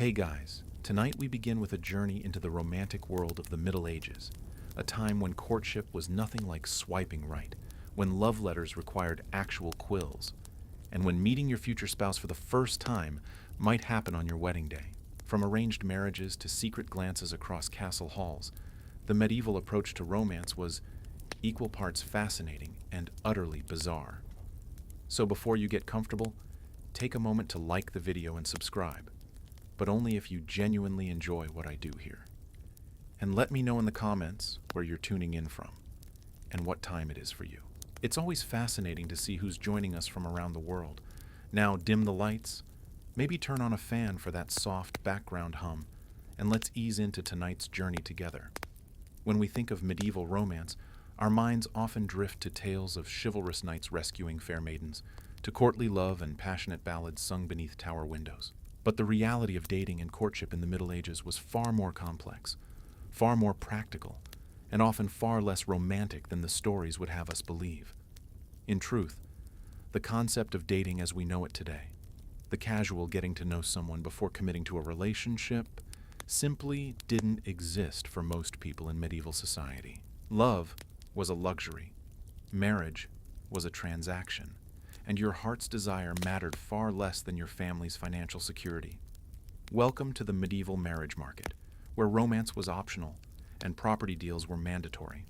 Hey guys, tonight we begin with a journey into the romantic world of the Middle Ages, a time when courtship was nothing like swiping right, when love letters required actual quills, and when meeting your future spouse for the first time might happen on your wedding day. From arranged marriages to secret glances across castle halls, the medieval approach to romance was equal parts fascinating and utterly bizarre. So before you get comfortable, take a moment to like the video and subscribe, but only if you genuinely enjoy what I do here. And let me know in the comments where you're tuning in from and what time it is for you. It's always fascinating to see who's joining us from around the world. Now dim the lights, maybe turn on a fan for that soft background hum, and let's ease into tonight's journey together. When we think of medieval romance, our minds often drift to tales of chivalrous knights rescuing fair maidens, to courtly love and passionate ballads sung beneath tower windows. But the reality of dating and courtship in the Middle Ages was far more complex, far more practical, and often far less romantic than the stories would have us believe. In truth, the concept of dating as we know it today, the casual getting to know someone before committing to a relationship, simply didn't exist for most people in medieval society. Love was a luxury. Marriage was a transaction, and your heart's desire mattered far less than your family's financial security. Welcome to the medieval marriage market, where romance was optional and property deals were mandatory.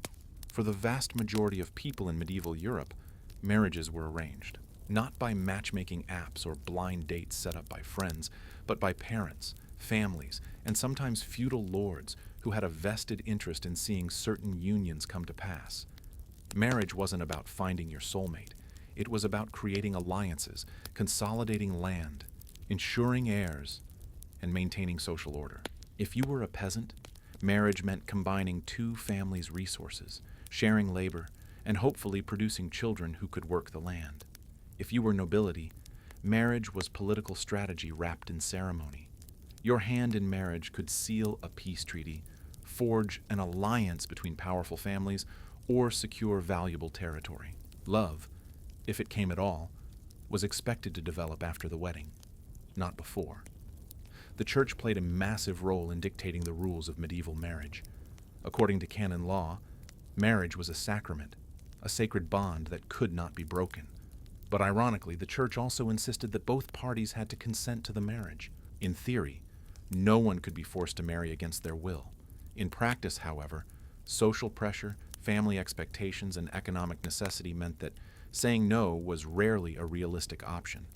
For the vast majority of people in medieval Europe, marriages were arranged, not by matchmaking apps or blind dates set up by friends, but by parents, families, and sometimes feudal lords who had a vested interest in seeing certain unions come to pass. Marriage wasn't about finding your soulmate. It was about creating alliances, consolidating land, ensuring heirs, and maintaining social order. If you were a peasant, marriage meant combining two families' resources, sharing labor, and hopefully producing children who could work the land. If you were nobility, marriage was political strategy wrapped in ceremony. Your hand in marriage could seal a peace treaty, forge an alliance between powerful families, or secure valuable territory. Love, if it came at all, was expected to develop after the wedding, not before. The church played a massive role in dictating the rules of medieval marriage. According to canon law, marriage was a sacrament, a sacred bond that could not be broken. But ironically, the church also insisted that both parties had to consent to the marriage. In theory, no one could be forced to marry against their will. In practice, however, social pressure, family expectations, and economic necessity meant that saying no was rarely a realistic option.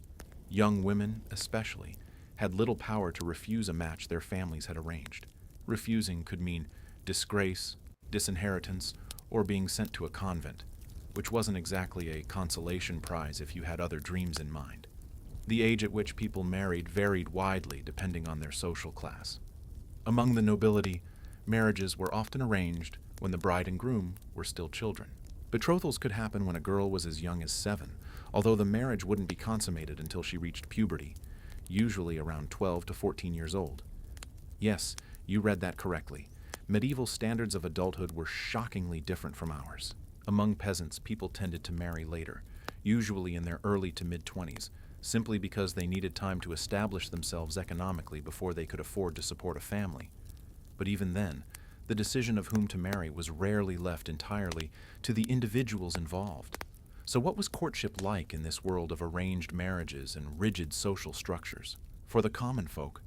Young women, especially, had little power to refuse a match their families had arranged. Refusing could mean disgrace, disinheritance, or being sent to a convent, which wasn't exactly a consolation prize if you had other dreams in mind. The age at which people married varied widely depending on their social class. Among the nobility, marriages were often arranged when the bride and groom were still children. Betrothals could happen when a girl was as young as 7, although the marriage wouldn't be consummated until she reached puberty, usually around 12 to 14 years old. Yes, you read that correctly. Medieval standards of adulthood were shockingly different from ours. Among peasants, people tended to marry later, usually in their early to mid-20s, simply because they needed time to establish themselves economically before they could afford to support a family. But even then, the decision of whom to marry was rarely left entirely to the individuals involved. So what was courtship like in this world of arranged marriages and rigid social structures? For the common folk,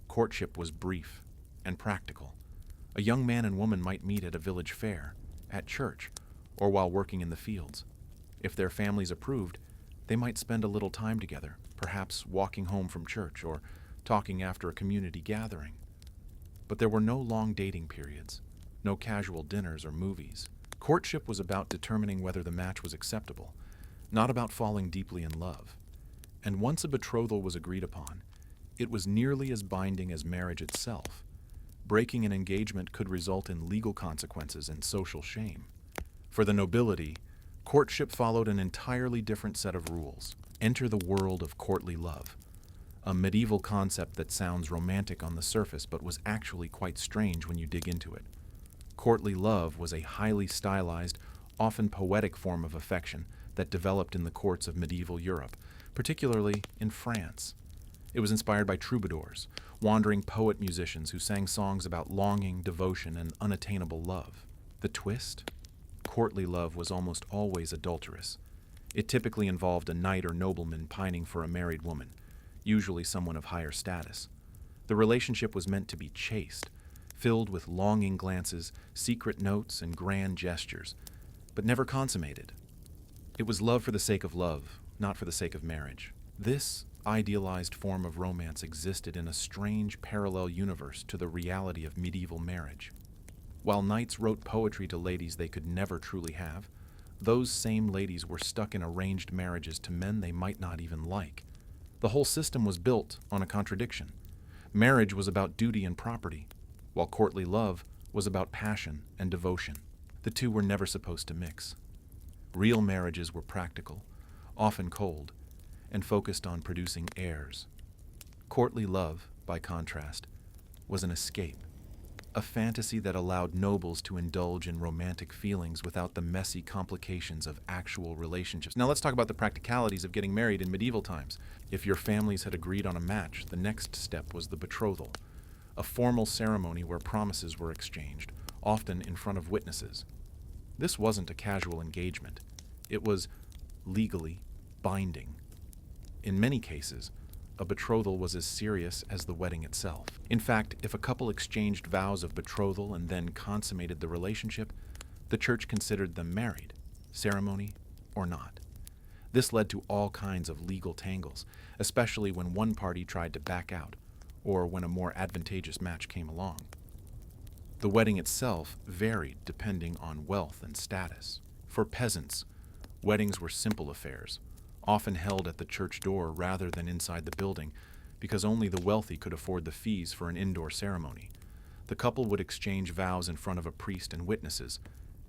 courtship was brief and practical. A young man and woman might meet at a village fair, at church, or while working in the fields. If their families approved, they might spend a little time together, perhaps walking home from church or talking after a community gathering. But there were no long dating periods, no casual dinners or movies. Courtship was about determining whether the match was acceptable, not about falling deeply in love. And once a betrothal was agreed upon, it was nearly as binding as marriage itself. Breaking an engagement could result in legal consequences and social shame. For the nobility, courtship followed an entirely different set of rules. Enter the world of courtly love, a medieval concept that sounds romantic on the surface but was actually quite strange when you dig into it. Courtly love was a highly stylized, often poetic form of affection that developed in the courts of medieval Europe, particularly in France. It was inspired by troubadours, wandering poet musicians who sang songs about longing, devotion, and unattainable love. The twist? Courtly love was almost always adulterous. It typically involved a knight or nobleman pining for a married woman, usually someone of higher status. The relationship was meant to be chaste, filled with longing glances, secret notes, and grand gestures, but never consummated. It was love for the sake of love, not for the sake of marriage. This idealized form of romance existed in a strange parallel universe to the reality of medieval marriage. While knights wrote poetry to ladies they could never truly have, those same ladies were stuck in arranged marriages to men they might not even like. The whole system was built on a contradiction. Marriage was about duty and property, while courtly love was about passion and devotion. The two were never supposed to mix. Real marriages were practical, often cold, and focused on producing heirs. Courtly love, by contrast, was an escape, a fantasy that allowed nobles to indulge in romantic feelings without the messy complications of actual relationships. Now let's talk about the practicalities of getting married in medieval times. If your families had agreed on a match, the next step was the betrothal, a formal ceremony where promises were exchanged, often in front of witnesses. This wasn't a casual engagement. It was legally binding. In many cases, a betrothal was as serious as the wedding itself. In fact, if a couple exchanged vows of betrothal and then consummated the relationship, the church considered them married, ceremony or not. This led to all kinds of legal tangles, especially when one party tried to back out, or when a more advantageous match came along. The wedding itself varied depending on wealth and status. For peasants, weddings were simple affairs, often held at the church door rather than inside the building, because only the wealthy could afford the fees for an indoor ceremony. The couple would exchange vows in front of a priest and witnesses,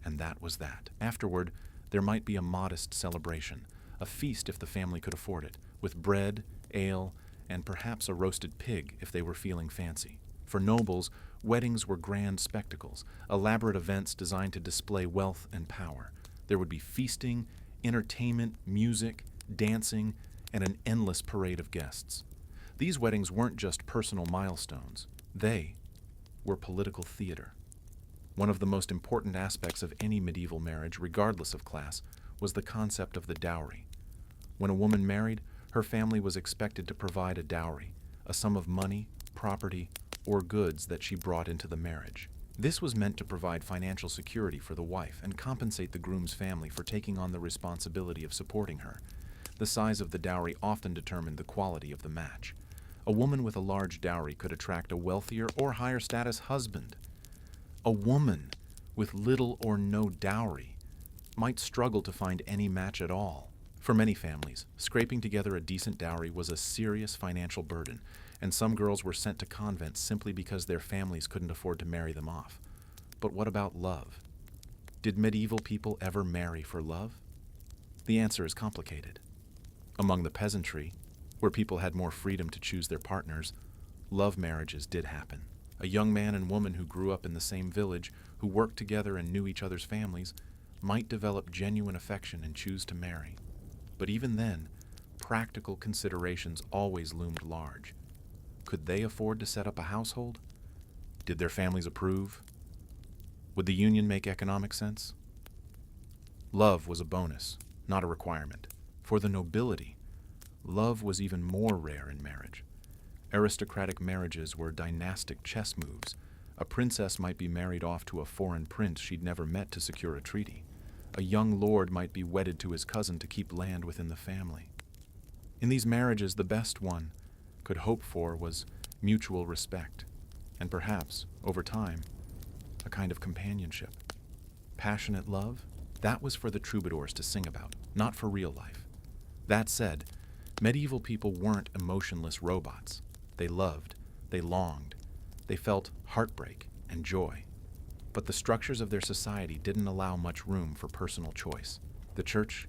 and that was that. Afterward, there might be a modest celebration, a feast if the family could afford it, with bread, ale, and perhaps a roasted pig if they were feeling fancy. For nobles, weddings were grand spectacles, elaborate events designed to display wealth and power. There would be feasting, entertainment, music, dancing, and an endless parade of guests. These weddings weren't just personal milestones. They were political theater. One of the most important aspects of any medieval marriage, regardless of class, was the concept of the dowry. When a woman married, her family was expected to provide a dowry, a sum of money, property, or goods that she brought into the marriage. This was meant to provide financial security for the wife and compensate the groom's family for taking on the responsibility of supporting her. The size of the dowry often determined the quality of the match. A woman with a large dowry could attract a wealthier or higher status husband. A woman with little or no dowry might struggle to find any match at all. For many families, scraping together a decent dowry was a serious financial burden, and some girls were sent to convents simply because their families couldn't afford to marry them off. But what about love? Did medieval people ever marry for love? The answer is complicated. Among the peasantry, where people had more freedom to choose their partners, love marriages did happen. A young man and woman who grew up in the same village, who worked together and knew each other's families, might develop genuine affection and choose to marry. But even then, practical considerations always loomed large. Could they afford to set up a household? Did their families approve? Would the union make economic sense? Love was a bonus, not a requirement. For the nobility, love was even more rare in marriage. Aristocratic marriages were dynastic chess moves. A princess might be married off to a foreign prince she'd never met to secure a treaty. A young lord might be wedded to his cousin to keep land within the family. In these marriages, the best one could hope for was mutual respect, and perhaps, over time, a kind of companionship. Passionate love? That was for the troubadours to sing about, not for real life. That said, medieval people weren't emotionless robots. They loved, they longed, they felt heartbreak and joy. But the structures of their society didn't allow much room for personal choice. The church,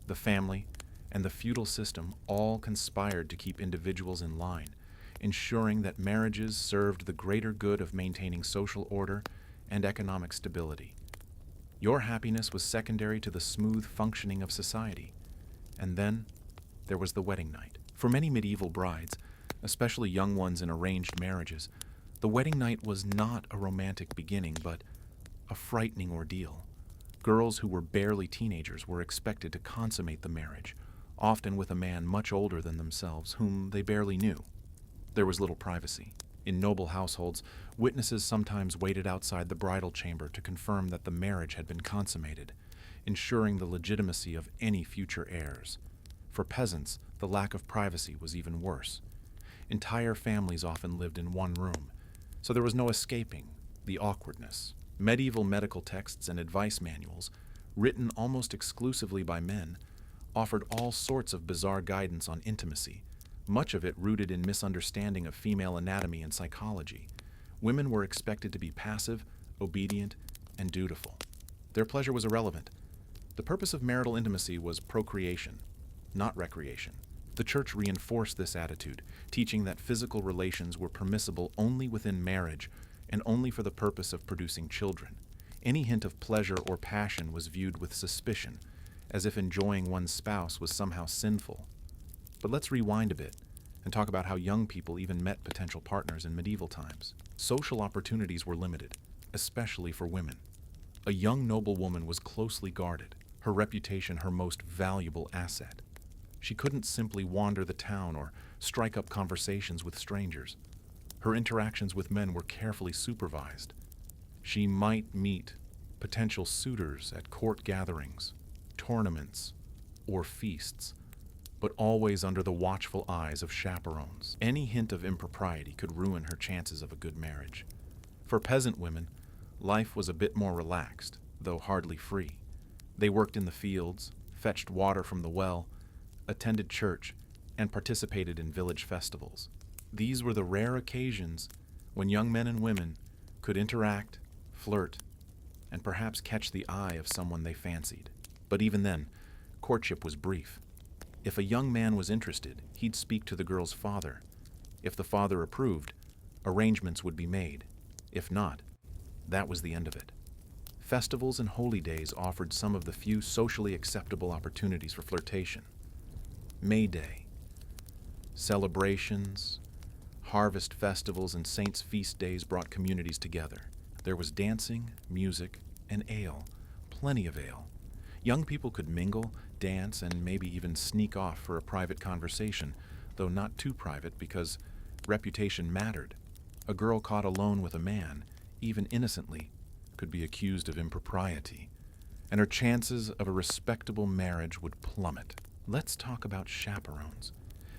the family, and the feudal system all conspired to keep individuals in line, ensuring that marriages served the greater good of maintaining social order and economic stability. Your happiness was secondary to the smooth functioning of society. And then there was the wedding night. For many medieval brides, especially young ones in arranged marriages, the wedding night was not a romantic beginning, but a frightening ordeal. Girls who were barely teenagers were expected to consummate the marriage, often with a man much older than themselves, whom they barely knew. There was little privacy. In noble households, witnesses sometimes waited outside the bridal chamber to confirm that the marriage had been consummated, ensuring the legitimacy of any future heirs. For peasants, the lack of privacy was even worse. Entire families often lived in one room, so there was no escaping the awkwardness. Medieval medical texts and advice manuals, written almost exclusively by men, offered all sorts of bizarre guidance on intimacy, much of it rooted in misunderstanding of female anatomy and psychology. Women were expected to be passive, obedient, and dutiful. Their pleasure was irrelevant. The purpose of marital intimacy was procreation, not recreation. The church reinforced this attitude, teaching that physical relations were permissible only within marriage and only for the purpose of producing children. Any hint of pleasure or passion was viewed with suspicion, as if enjoying one's spouse was somehow sinful. But let's rewind a bit and talk about how young people even met potential partners in medieval times. Social opportunities were limited, especially for women. A young noblewoman was closely guarded, her reputation her most valuable asset. She couldn't simply wander the town or strike up conversations with strangers. Her interactions with men were carefully supervised. She might meet potential suitors at court gatherings, tournaments, or feasts, but always under the watchful eyes of chaperones. Any hint of impropriety could ruin her chances of a good marriage. For peasant women, life was a bit more relaxed, though hardly free. They worked in the fields, fetched water from the well, attended church, and participated in village festivals. These were the rare occasions when young men and women could interact, flirt, and perhaps catch the eye of someone they fancied. But even then, courtship was brief. If a young man was interested, he'd speak to the girl's father. If the father approved, arrangements would be made. If not, that was the end of it. Festivals and holy days offered some of the few socially acceptable opportunities for flirtation. May Day, celebrations, harvest festivals, and saints' feast days brought communities together. There was dancing, music, and ale, plenty of ale. Young people could mingle, dance, and maybe even sneak off for a private conversation, though not too private because reputation mattered. A girl caught alone with a man, even innocently, could be accused of impropriety, and her chances of a respectable marriage would plummet. Let's talk about chaperones,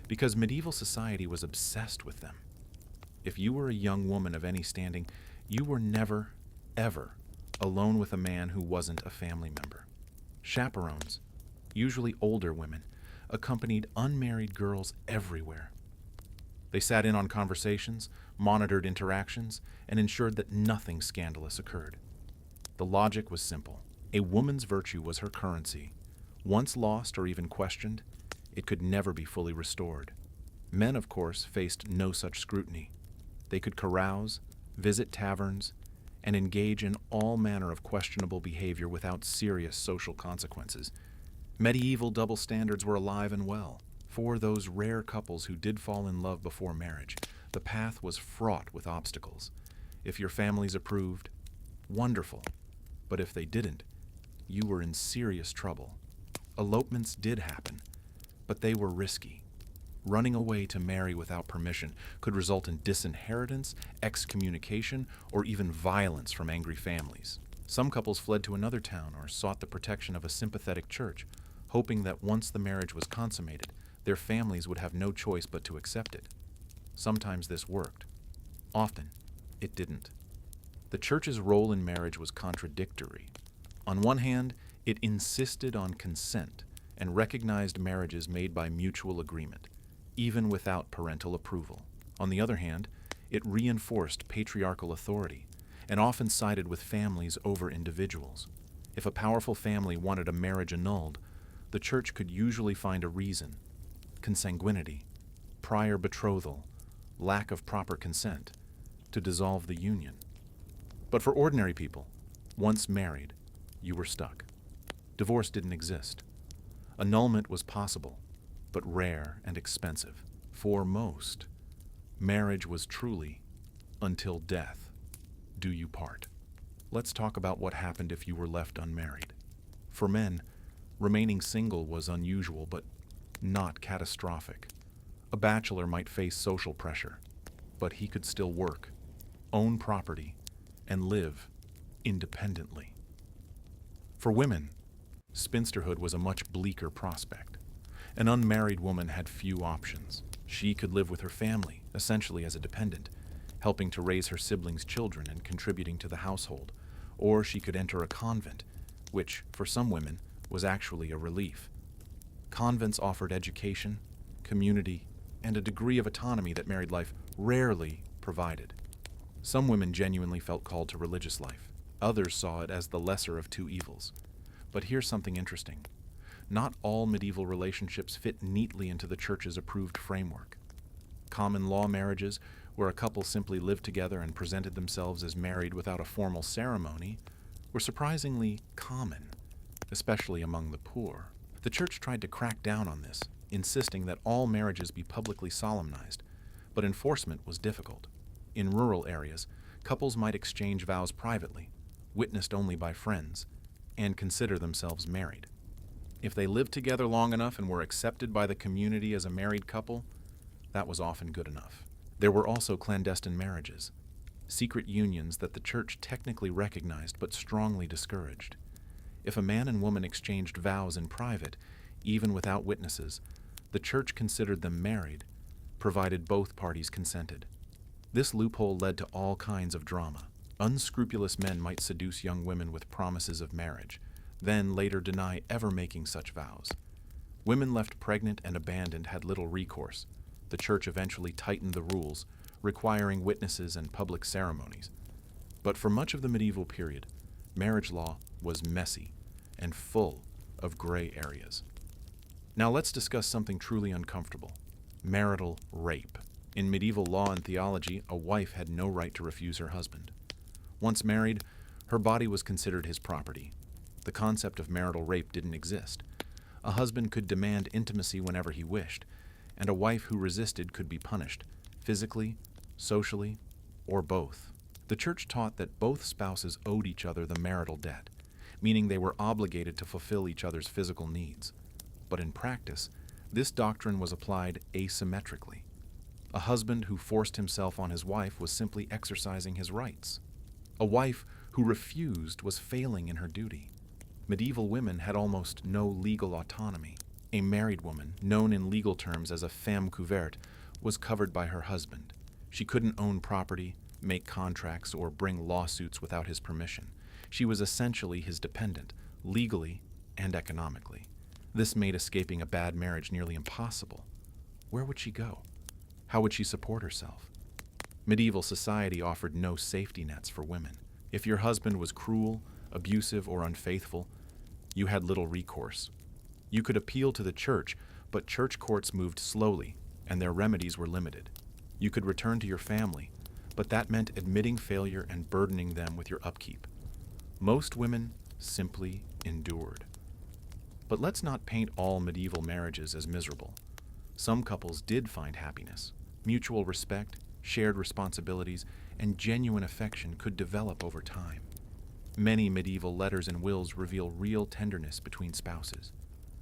because medieval society was obsessed with them. If you were a young woman of any standing, you were never, ever alone with a man who wasn't a family member. Chaperones, usually older women, accompanied unmarried girls everywhere. They sat in on conversations, monitored interactions, and ensured that nothing scandalous occurred. The logic was simple. A woman's virtue was her currency. Once lost or even questioned, it could never be fully restored. Men, of course, faced no such scrutiny. They could carouse, visit taverns, and engage in all manner of questionable behavior without serious social consequences. Medieval double standards were alive and well. For those rare couples who did fall in love before marriage, the path was fraught with obstacles. If your families approved, wonderful. But if they didn't, you were in serious trouble. Elopements did happen, but they were risky. Running away to marry without permission could result in disinheritance, excommunication, or even violence from angry families. Some couples fled to another town or sought the protection of a sympathetic church, hoping that once the marriage was consummated, their families would have no choice but to accept it. Sometimes this worked. Often, it didn't. The church's role in marriage was contradictory. On one hand, it insisted on consent and recognized marriages made by mutual agreement, even without parental approval. On the other hand, it reinforced patriarchal authority and often sided with families over individuals. If a powerful family wanted a marriage annulled, the church could usually find a reason: consanguinity, prior betrothal, lack of proper consent, to dissolve the union. But for ordinary people, once married, you were stuck. Divorce didn't exist. Annulment was possible, but rare and expensive. For most, Marriage was truly, until death do you part. Let's talk about what happened if you were left unmarried. For men, remaining single was unusual but not catastrophic. A bachelor might face social pressure, but he could still work, own property, and live independently. For women, spinsterhood was a much bleaker prospect. An unmarried woman had few options. She could live with her family, essentially as a dependent, helping to raise her siblings' children and contributing to the household, or she could enter a convent, which, for some women, was actually a relief. Convents offered education, community, and a degree of autonomy that married life rarely provided. Some women genuinely felt called to religious life. Others saw it as the lesser of two evils. But here's something interesting. Not all medieval relationships fit neatly into the church's approved framework. Common law marriages, where a couple simply lived together and presented themselves as married without a formal ceremony, were surprisingly common, especially among the poor. The church tried to crack down on this, insisting that all marriages be publicly solemnized, but enforcement was difficult. In rural areas, couples might exchange vows privately, witnessed only by friends, and consider themselves married. If they lived together long enough and were accepted by the community as a married couple, that was often good enough. There were also clandestine marriages, secret unions that the church technically recognized but strongly discouraged. If a man and woman exchanged vows in private, even without witnesses, the church considered them married, provided both parties consented. This loophole led to all kinds of drama. Unscrupulous men might seduce young women with promises of marriage, then later deny ever making such vows. Women left pregnant and abandoned had little recourse. The church eventually tightened the rules, requiring witnesses and public ceremonies. But for much of the medieval period, marriage law was messy and full of gray areas. Now let's discuss something truly uncomfortable: marital rape. In medieval law and theology, a wife had no right to refuse her husband. Once married, her body was considered his property. The concept of marital rape didn't exist. A husband could demand intimacy whenever he wished, and a wife who resisted could be punished, physically, socially, or both. The church taught that both spouses owed each other the marital debt, meaning they were obligated to fulfill each other's physical needs. But in practice, this doctrine was applied asymmetrically. A husband who forced himself on his wife was simply exercising his rights. A wife who refused was failing in her duty. Medieval women had almost no legal autonomy. A married woman, known in legal terms as a femme couverte, was covered by her husband. She couldn't own property, make contracts, or bring lawsuits without his permission. She was essentially his dependent, legally and economically. This made escaping a bad marriage nearly impossible. Where would she go? How would she support herself? Medieval society offered no safety nets for women. If your husband was cruel, abusive, or unfaithful, you had little recourse. You could appeal to the church, but church courts moved slowly, and their remedies were limited. You could return to your family, but that meant admitting failure and burdening them with your upkeep. Most women simply endured. But let's not paint all medieval marriages as miserable. Some couples did find happiness. Mutual respect, shared responsibilities, and genuine affection could develop over time. Many medieval letters and wills reveal real tenderness between spouses.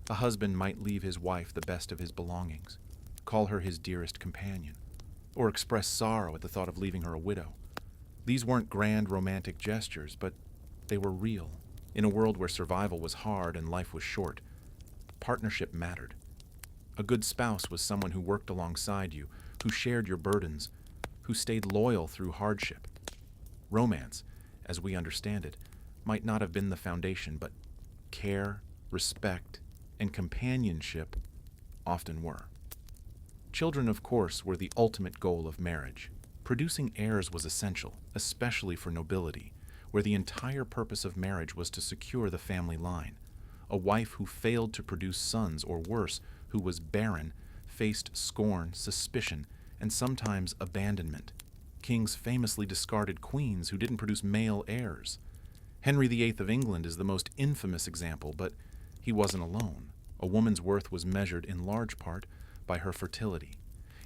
A husband might leave his wife the best of his belongings, call her his dearest companion, or express sorrow at the thought of leaving her a widow. These weren't grand romantic gestures, but they were real. In a world where survival was hard and life was short, partnership mattered. A good spouse was someone who worked alongside you, who shared your burdens, who stayed loyal through hardship. Romance, as we understand it, might not have been the foundation, but care, respect, and companionship often were. Children, of course, were the ultimate goal of marriage. Producing heirs was essential, especially for nobility, where the entire purpose of marriage was to secure the family line. A wife who failed to produce sons, or worse, who was barren, faced scorn, suspicion, and sometimes abandonment. Kings famously discarded queens who didn't produce male heirs. Henry VIII of England is the most infamous example, but he wasn't alone. A woman's worth was measured in large part by her fertility.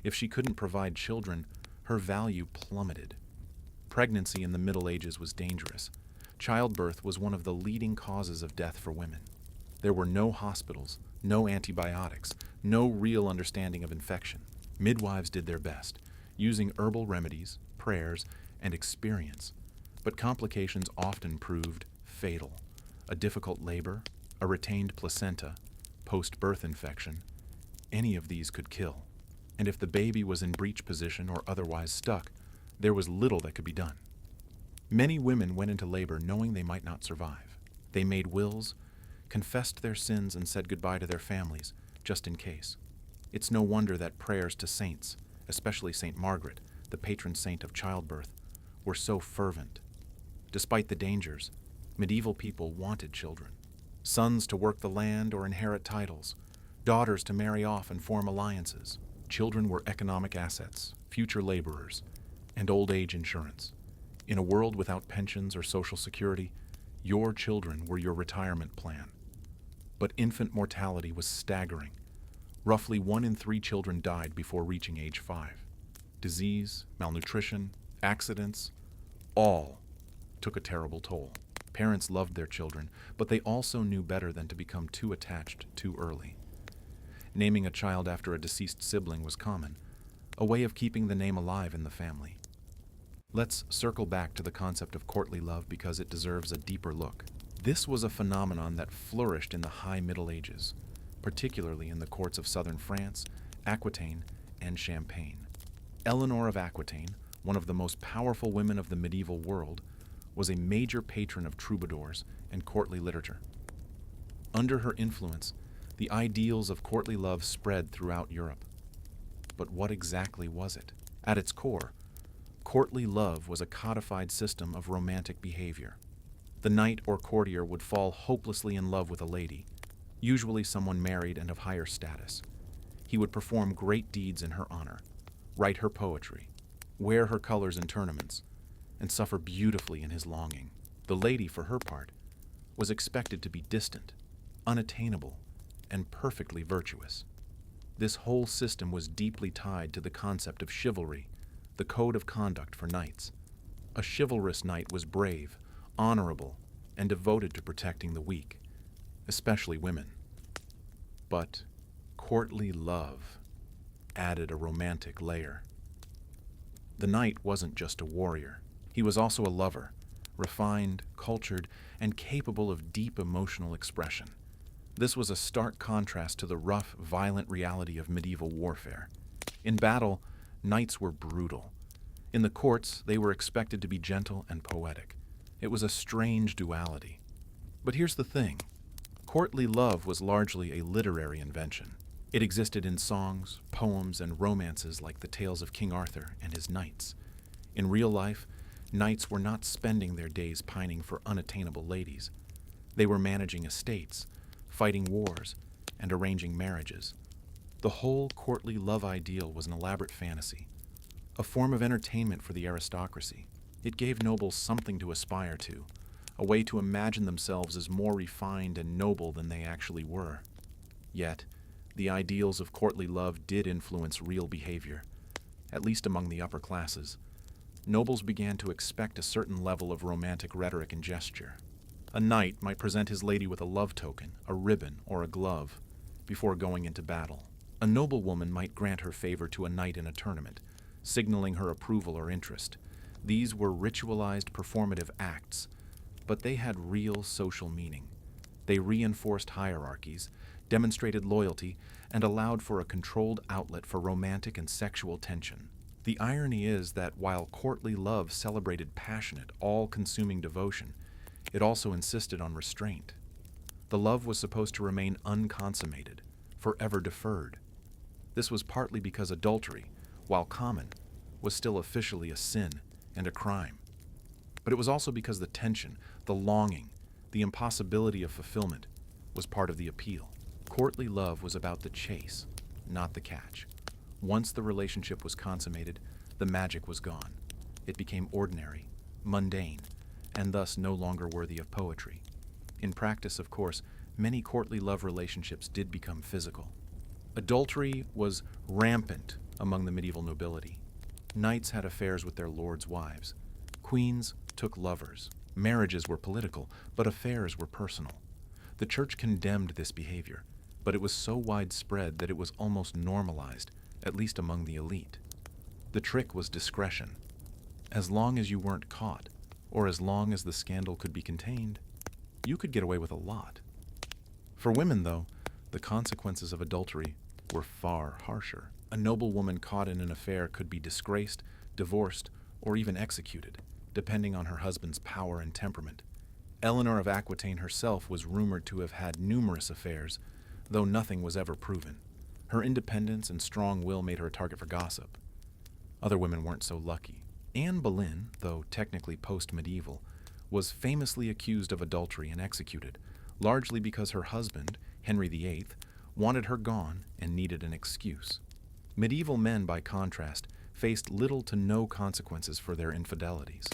If she couldn't provide children, her value plummeted. Pregnancy in the Middle Ages was dangerous. Childbirth was one of the leading causes of death for women. There were no hospitals, no antibiotics, no real understanding of infection. Midwives did their best, using herbal remedies, prayers, and experience, but complications often proved fatal. A difficult labor, a retained placenta, post-birth infection, any of these could kill. And if the baby was in breech position or otherwise stuck, there was little that could be done. Many women went into labor knowing they might not survive. They made wills, confessed their sins, and said goodbye to their families, just in case. It's no wonder that prayers to saints, especially Saint Margaret, the patron saint of childbirth, were so fervent. Despite the dangers, medieval people wanted children. Sons to work the land or inherit titles, daughters to marry off and form alliances. Children were economic assets, future laborers, and old age insurance. In a world without pensions or social security, your children were your retirement plan. But infant mortality was staggering. Roughly 1 in 3 children died before reaching age 5. Disease, malnutrition, accidents, all took a terrible toll. Parents loved their children, but they also knew better than to become too attached too early. Naming a child after a deceased sibling was common, a way of keeping the name alive in the family. Let's circle back to the concept of courtly love because it deserves a deeper look. This was a phenomenon that flourished in the High Middle Ages, particularly in the courts of southern France, Aquitaine, and Champagne. Eleanor of Aquitaine, one of the most powerful women of the medieval world, was a major patron of troubadours and courtly literature. Under her influence, the ideals of courtly love spread throughout Europe. But what exactly was it? At its core, courtly love was a codified system of romantic behavior. The knight or courtier would fall hopelessly in love with a lady, usually someone married and of higher status. He would perform great deeds in her honor, write her poetry, wear her colors in tournaments, and suffer beautifully in his longing. The lady, for her part, was expected to be distant, unattainable, and perfectly virtuous. This whole system was deeply tied to the concept of chivalry, the code of conduct for knights. A chivalrous knight was brave, honorable, and devoted to protecting the weak, especially women. But courtly love added a romantic layer. The knight wasn't just a warrior. He was also a lover, refined, cultured, and capable of deep emotional expression. This was a stark contrast to the rough, violent reality of medieval warfare. In battle, knights were brutal. In the courts, they were expected to be gentle and poetic. It was a strange duality. But here's the thing. Courtly love was largely a literary invention. It existed in songs, poems, and romances like the tales of King Arthur and his knights. In real life, knights were not spending their days pining for unattainable ladies. They were managing estates, fighting wars, and arranging marriages. The whole courtly love ideal was an elaborate fantasy, a form of entertainment for the aristocracy. It gave nobles something to aspire to, a way to imagine themselves as more refined and noble than they actually were. Yet, the ideals of courtly love did influence real behavior, at least among the upper classes. Nobles began to expect a certain level of romantic rhetoric and gesture. A knight might present his lady with a love token, a ribbon, or a glove, before going into battle. A noblewoman might grant her favor to a knight in a tournament, signaling her approval or interest. These were ritualized performative acts, but they had real social meaning. They reinforced hierarchies, demonstrated loyalty, and allowed for a controlled outlet for romantic and sexual tension. The irony is that while courtly love celebrated passionate, all-consuming devotion, it also insisted on restraint. The love was supposed to remain unconsummated, forever deferred. This was partly because adultery, while common, was still officially a sin and a crime. But it was also because the tension, the longing, the impossibility of fulfillment was part of the appeal. Courtly love was about the chase, not the catch. Once the relationship was consummated, the magic was gone. It became ordinary, mundane, and thus no longer worthy of poetry. In practice, of course, many courtly love relationships did become physical. Adultery was rampant among the medieval nobility. Knights had affairs with their lords' wives. Queens took lovers. Marriages were political, but affairs were personal. The church condemned this behavior, but it was so widespread that it was almost normalized, at least among the elite. The trick was discretion. As long as you weren't caught, or as long as the scandal could be contained, you could get away with a lot. For women, though, the consequences of adultery were far harsher. A noble woman caught in an affair could be disgraced, divorced, or even executed, depending on her husband's power and temperament. Eleanor of Aquitaine herself was rumored to have had numerous affairs, though nothing was ever proven. Her independence and strong will made her a target for gossip. Other women weren't so lucky. Anne Boleyn, though technically post-medieval, was famously accused of adultery and executed, largely because her husband, Henry VIII, wanted her gone and needed an excuse. Medieval men, by contrast, faced little to no consequences for their infidelities.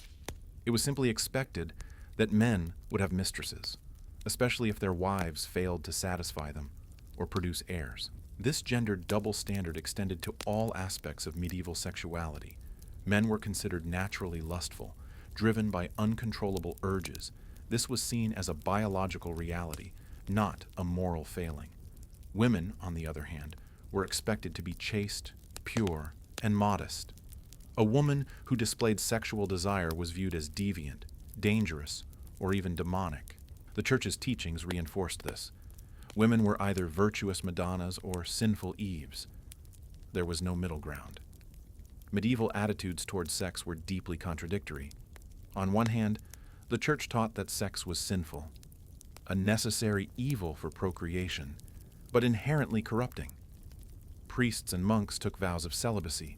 It was simply expected that men would have mistresses, especially if their wives failed to satisfy them or produce heirs. This gendered double standard extended to all aspects of medieval sexuality. Men were considered naturally lustful, driven by uncontrollable urges. This was seen as a biological reality, not a moral failing. Women, on the other hand, were expected to be chaste, pure, and modest. A woman who displayed sexual desire was viewed as deviant, dangerous, or even demonic. The church's teachings reinforced this. Women were either virtuous Madonnas or sinful Eves. There was no middle ground. Medieval attitudes towards sex were deeply contradictory. On one hand, the church taught that sex was sinful, a necessary evil for procreation, but inherently corrupting. Priests and monks took vows of celibacy,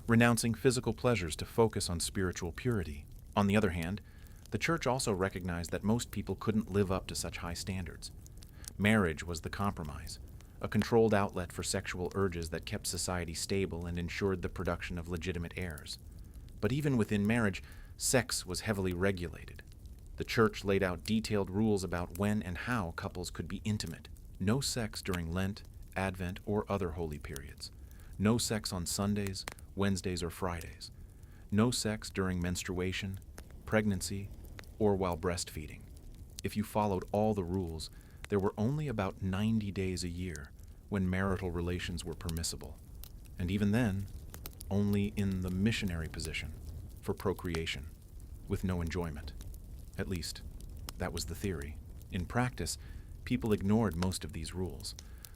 renouncing physical pleasures to focus on spiritual purity. On the other hand, the church also recognized that most people couldn't live up to such high standards. Marriage was the compromise, a controlled outlet for sexual urges that kept society stable and ensured the production of legitimate heirs. But even within marriage, sex was heavily regulated. The church laid out detailed rules about when and how couples could be intimate. No sex during Lent, Advent, or other holy periods. No sex on Sundays, Wednesdays, or Fridays. No sex during menstruation, pregnancy, or while breastfeeding. If you followed all the rules, there were only about 90 days a year when marital relations were permissible, and even then, only in the missionary position for procreation, with no enjoyment. At least, that was the theory. In practice, people ignored most of these rules.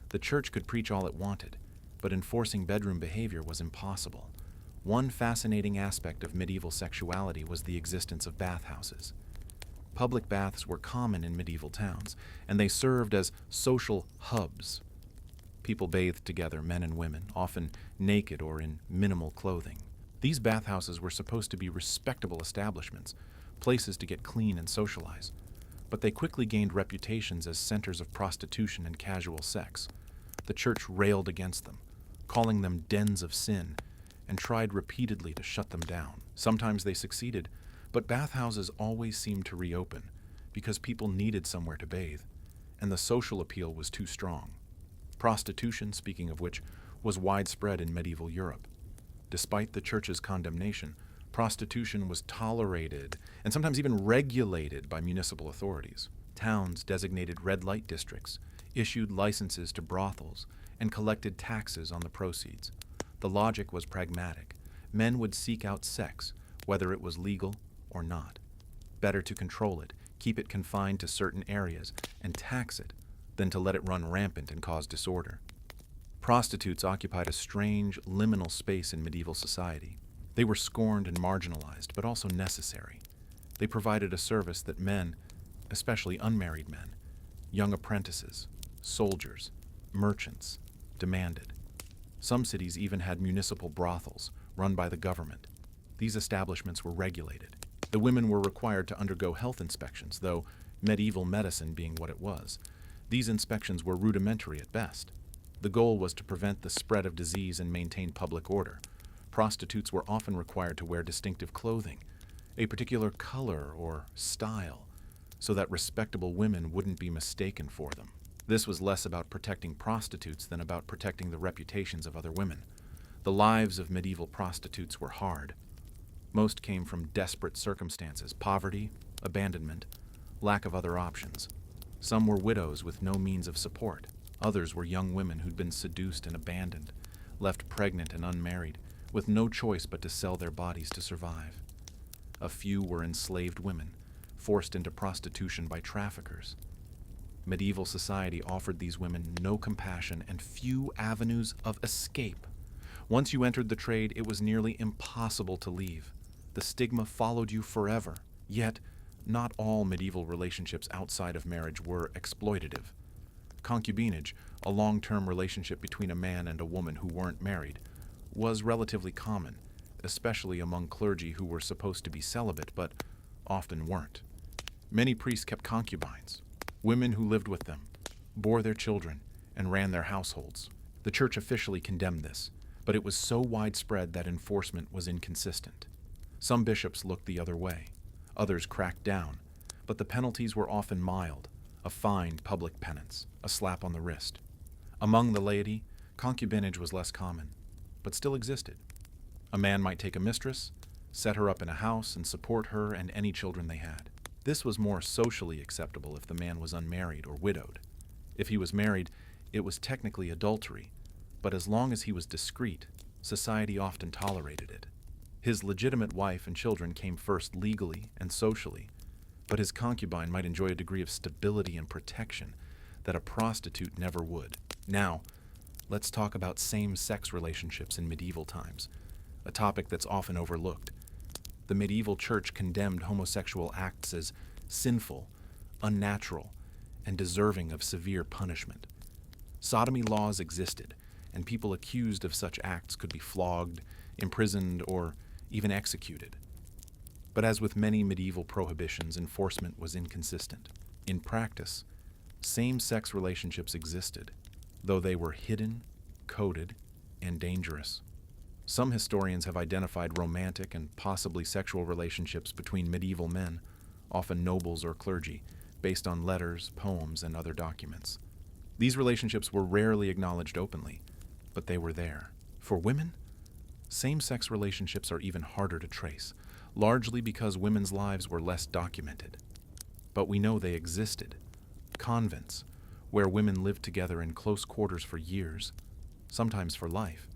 The church could preach all it wanted, but enforcing bedroom behavior was impossible. One fascinating aspect of medieval sexuality was the existence of bathhouses. Public baths were common in medieval towns, and they served as social hubs. People bathed together, men and women, often naked or in minimal clothing. These bathhouses were supposed to be respectable establishments, places to get clean and socialize, but they quickly gained reputations as centers of prostitution and casual sex. The church railed against them, calling them dens of sin, and tried repeatedly to shut them down. Sometimes they succeeded, but bathhouses always seemed to reopen because people needed somewhere to bathe, and the social appeal was too strong. Prostitution, speaking of which, was widespread in medieval Europe. Despite the church's condemnation, prostitution was tolerated and sometimes even regulated by municipal authorities. Towns designated red light districts, issued licenses to brothels, and collected taxes on the proceeds. The logic was pragmatic. Men would seek out sex, whether it was legal or not. Better to control it, keep it confined to certain areas, and tax it, than to let it run rampant and cause disorder. Prostitutes occupied a strange, liminal space in medieval society. They were scorned and marginalized, but also necessary. They provided a service that men, especially unmarried men, young apprentices, soldiers, merchants, demanded. Some cities even had municipal brothels, run by the government. These establishments were regulated. The women were required to undergo health inspections, though medieval medicine being what it was. These inspections were rudimentary at best. The goal was to prevent the spread of disease and maintain public order. Prostitutes were often required to wear distinctive clothing, a particular color or style, so that respectable women wouldn't be mistaken for them. This was less about protecting prostitutes than about protecting the reputations of other women. The lives of medieval prostitutes were hard. Most came from desperate circumstances, poverty, abandonment, lack of other options. Some were widows with no means of support. Others were young women who'd been seduced and abandoned, left pregnant and unmarried, with no choice but to sell their bodies to survive. A few were enslaved women, forced into prostitution by traffickers. Medieval society offered these women no compassion and few avenues of escape. Once you entered the trade, it was nearly impossible to leave. The stigma followed you forever. Yet, not all medieval relationships outside of marriage were exploitative. Concubinage, a long-term relationship between a man and a woman who weren't married, was relatively common, especially among clergy who were supposed to be celibate but often weren't. Many priests kept concubines, women who lived with them, bore their children, and ran their households. The church officially condemned this, but it was so widespread that enforcement was inconsistent. Some bishops looked the other way. Others cracked down, but the penalties were often mild: a fine, public penance, a slap on the wrist. Among the laity, concubinage was less common, but still existed. A man might take a mistress, set her up in a house, and support her and any children they had. This was more socially acceptable if the man was unmarried or widowed. If he was married, it was technically adultery, but as long as he was discreet, society often tolerated it. His legitimate wife and children came first legally and socially, but his concubine might enjoy a degree of stability and protection that a prostitute never would. Now, let's talk about same-sex relationships in medieval times, a topic that's often overlooked. The medieval church condemned homosexual acts as sinful, unnatural, and deserving of severe punishment. Sodomy laws existed, and people accused of such acts could be flogged, imprisoned, or even executed. But as with many medieval prohibitions, enforcement was inconsistent. In practice, same-sex relationships existed, though they were hidden, coded, and dangerous. Some historians have identified romantic and possibly sexual relationships between medieval men, often nobles or clergy, based on letters, poems, and other documents. These relationships were rarely acknowledged openly, but they were there. For women, same-sex relationships are even harder to trace, largely because women's lives were less documented. But we know they existed. Convents, where women lived together in close quarters for years, sometimes for life,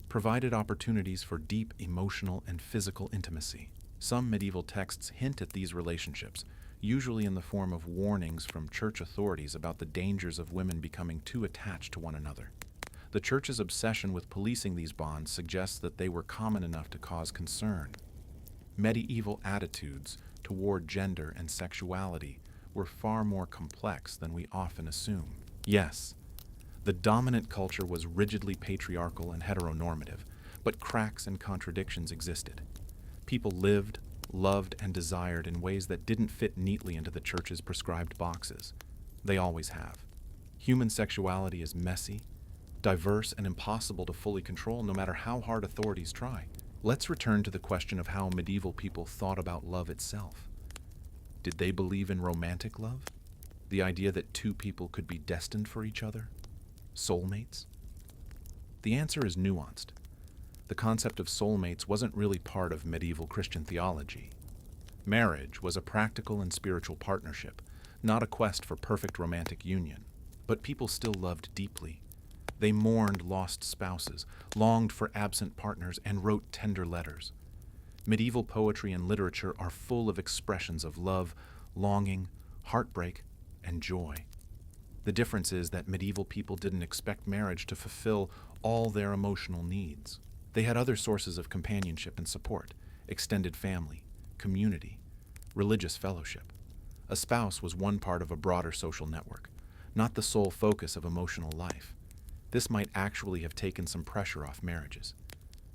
provided opportunities for deep emotional and physical intimacy. Some medieval texts hint at these relationships, usually in the form of warnings from church authorities about the dangers of women becoming too attached to one another. The church's obsession with policing these bonds suggests that they were common enough to cause concern. Medieval attitudes toward gender and sexuality were far more complex than we often assume. Yes, the dominant culture was rigidly patriarchal and heteronormative, but cracks and contradictions existed. People lived, loved, and desired in ways that didn't fit neatly into the church's prescribed boxes. They always have. Human sexuality is messy, diverse, and impossible to fully control no matter how hard authorities try. Let's return to the question of how medieval people thought about love itself. Did they believe in romantic love? The idea that two people could be destined for each other? Soulmates? The answer is nuanced. The concept of soulmates wasn't really part of medieval Christian theology. Marriage was a practical and spiritual partnership, not a quest for perfect romantic union. But people still loved deeply. They mourned lost spouses, longed for absent partners, and wrote tender letters. Medieval poetry and literature are full of expressions of love, longing, heartbreak, and joy. The difference is that medieval people didn't expect marriage to fulfill all their emotional needs. They had other sources of companionship and support: extended family, community, religious fellowship. A spouse was one part of a broader social network, not the sole focus of emotional life. This might actually have taken some pressure off marriages.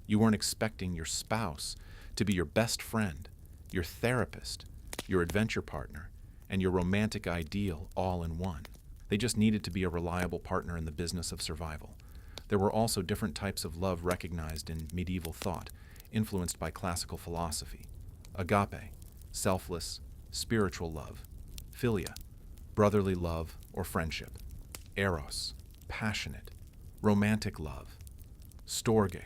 You weren't expecting your spouse to be your best friend, your therapist, your adventure partner, and your romantic ideal all in one. They just needed to be a reliable partner in the business of survival. There were also different types of love recognized in medieval thought, influenced by classical philosophy. Agape, selfless, spiritual love. Philia, brotherly love or friendship. Eros, passionate, romantic love. Storge,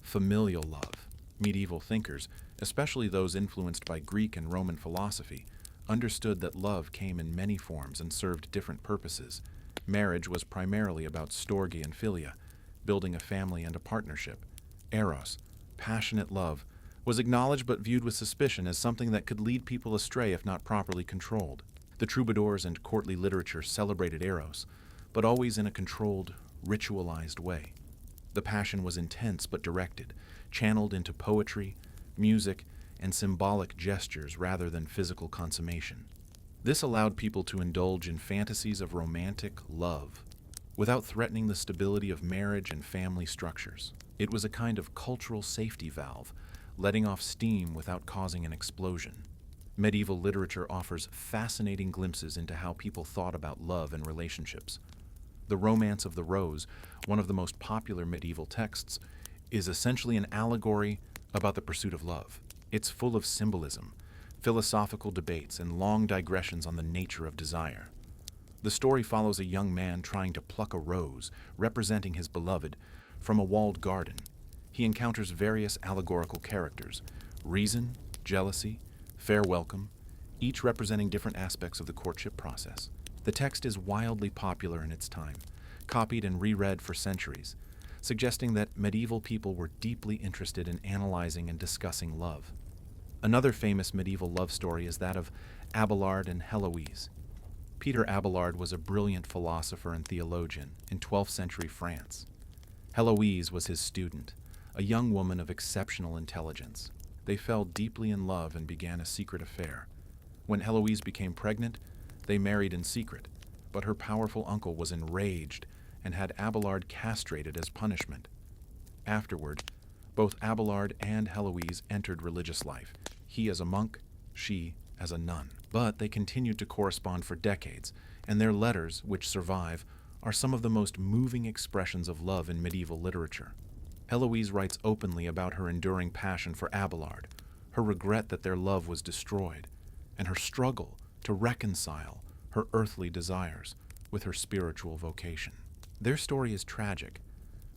familial love. Medieval thinkers, especially those influenced by Greek and Roman philosophy, understood that love came in many forms and served different purposes. Marriage was primarily about storge and philia, building a family and a partnership. Eros, passionate love, was acknowledged but viewed with suspicion as something that could lead people astray if not properly controlled. The troubadours and courtly literature celebrated Eros, but always in a controlled, ritualized way. The passion was intense but directed, channeled into poetry, music, and symbolic gestures rather than physical consummation. This allowed people to indulge in fantasies of romantic love without threatening the stability of marriage and family structures. It was a kind of cultural safety valve, letting off steam without causing an explosion. Medieval literature offers fascinating glimpses into how people thought about love and relationships. The Romance of the Rose, one of the most popular medieval texts, is essentially an allegory about the pursuit of love. It's full of symbolism, philosophical debates, and long digressions on the nature of desire. The story follows a young man trying to pluck a rose, representing his beloved, from a walled garden. He encounters various allegorical characters: reason, jealousy, fair welcome, each representing different aspects of the courtship process. The text is wildly popular in its time, copied and reread for centuries, suggesting that medieval people were deeply interested in analyzing and discussing love. Another famous medieval love story is that of Abelard and Heloise. Peter Abelard was a brilliant philosopher and theologian in 12th century France. Heloise was his student, a young woman of exceptional intelligence. They fell deeply in love and began a secret affair. When Heloise became pregnant, they married in secret, but her powerful uncle was enraged and had Abelard castrated as punishment. Afterward, both Abelard and Heloise entered religious life, he as a monk, she as a nun. But they continued to correspond for decades, and their letters, which survive, are some of the most moving expressions of love in medieval literature. Heloise writes openly about her enduring passion for Abelard, her regret that their love was destroyed, and her struggle to reconcile her earthly desires with her spiritual vocation. Their story is tragic,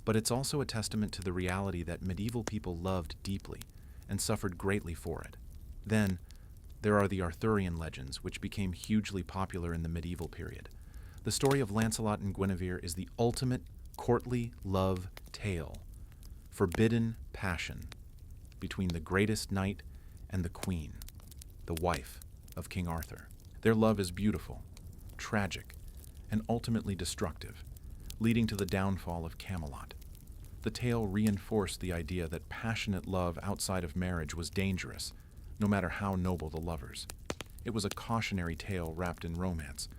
but it's also a testament to the reality that medieval people loved deeply and suffered greatly for it. Then, there are the Arthurian legends, which became hugely popular in the medieval period. The story of Lancelot and Guinevere is the ultimate courtly love tale, forbidden passion between the greatest knight and the queen, the wife of King Arthur. Their love is beautiful, tragic, and ultimately destructive, leading to the downfall of Camelot. The tale reinforced the idea that passionate love outside of marriage was dangerous, no matter how noble the lovers. It was a cautionary tale wrapped in romance.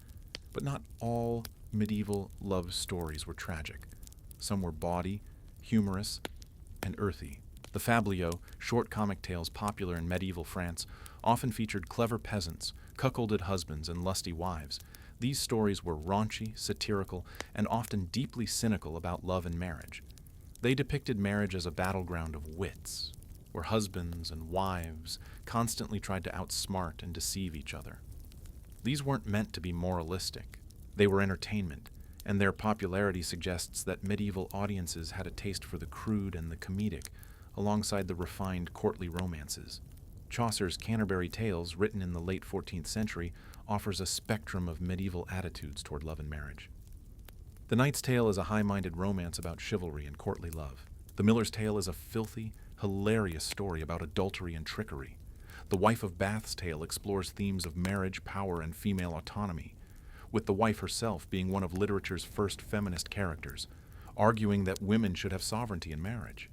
But not all medieval love stories were tragic. Some were bawdy, humorous, and earthy. The fabliaux, short comic tales popular in medieval France, often featured clever peasants, cuckolded husbands, and lusty wives. These stories were raunchy, satirical, and often deeply cynical about love and marriage. They depicted marriage as a battleground of wits, where husbands and wives constantly tried to outsmart and deceive each other. These weren't meant to be moralistic. They were entertainment, and their popularity suggests that medieval audiences had a taste for the crude and the comedic, alongside the refined courtly romances. Chaucer's Canterbury Tales, written in the late 14th century, offers a spectrum of medieval attitudes toward love and marriage. The Knight's Tale is a high-minded romance about chivalry and courtly love. The Miller's Tale is a filthy, hilarious story about adultery and trickery. The Wife of Bath's Tale explores themes of marriage, power, and female autonomy, with the wife herself being one of literature's first feminist characters, arguing that women should have sovereignty in marriage.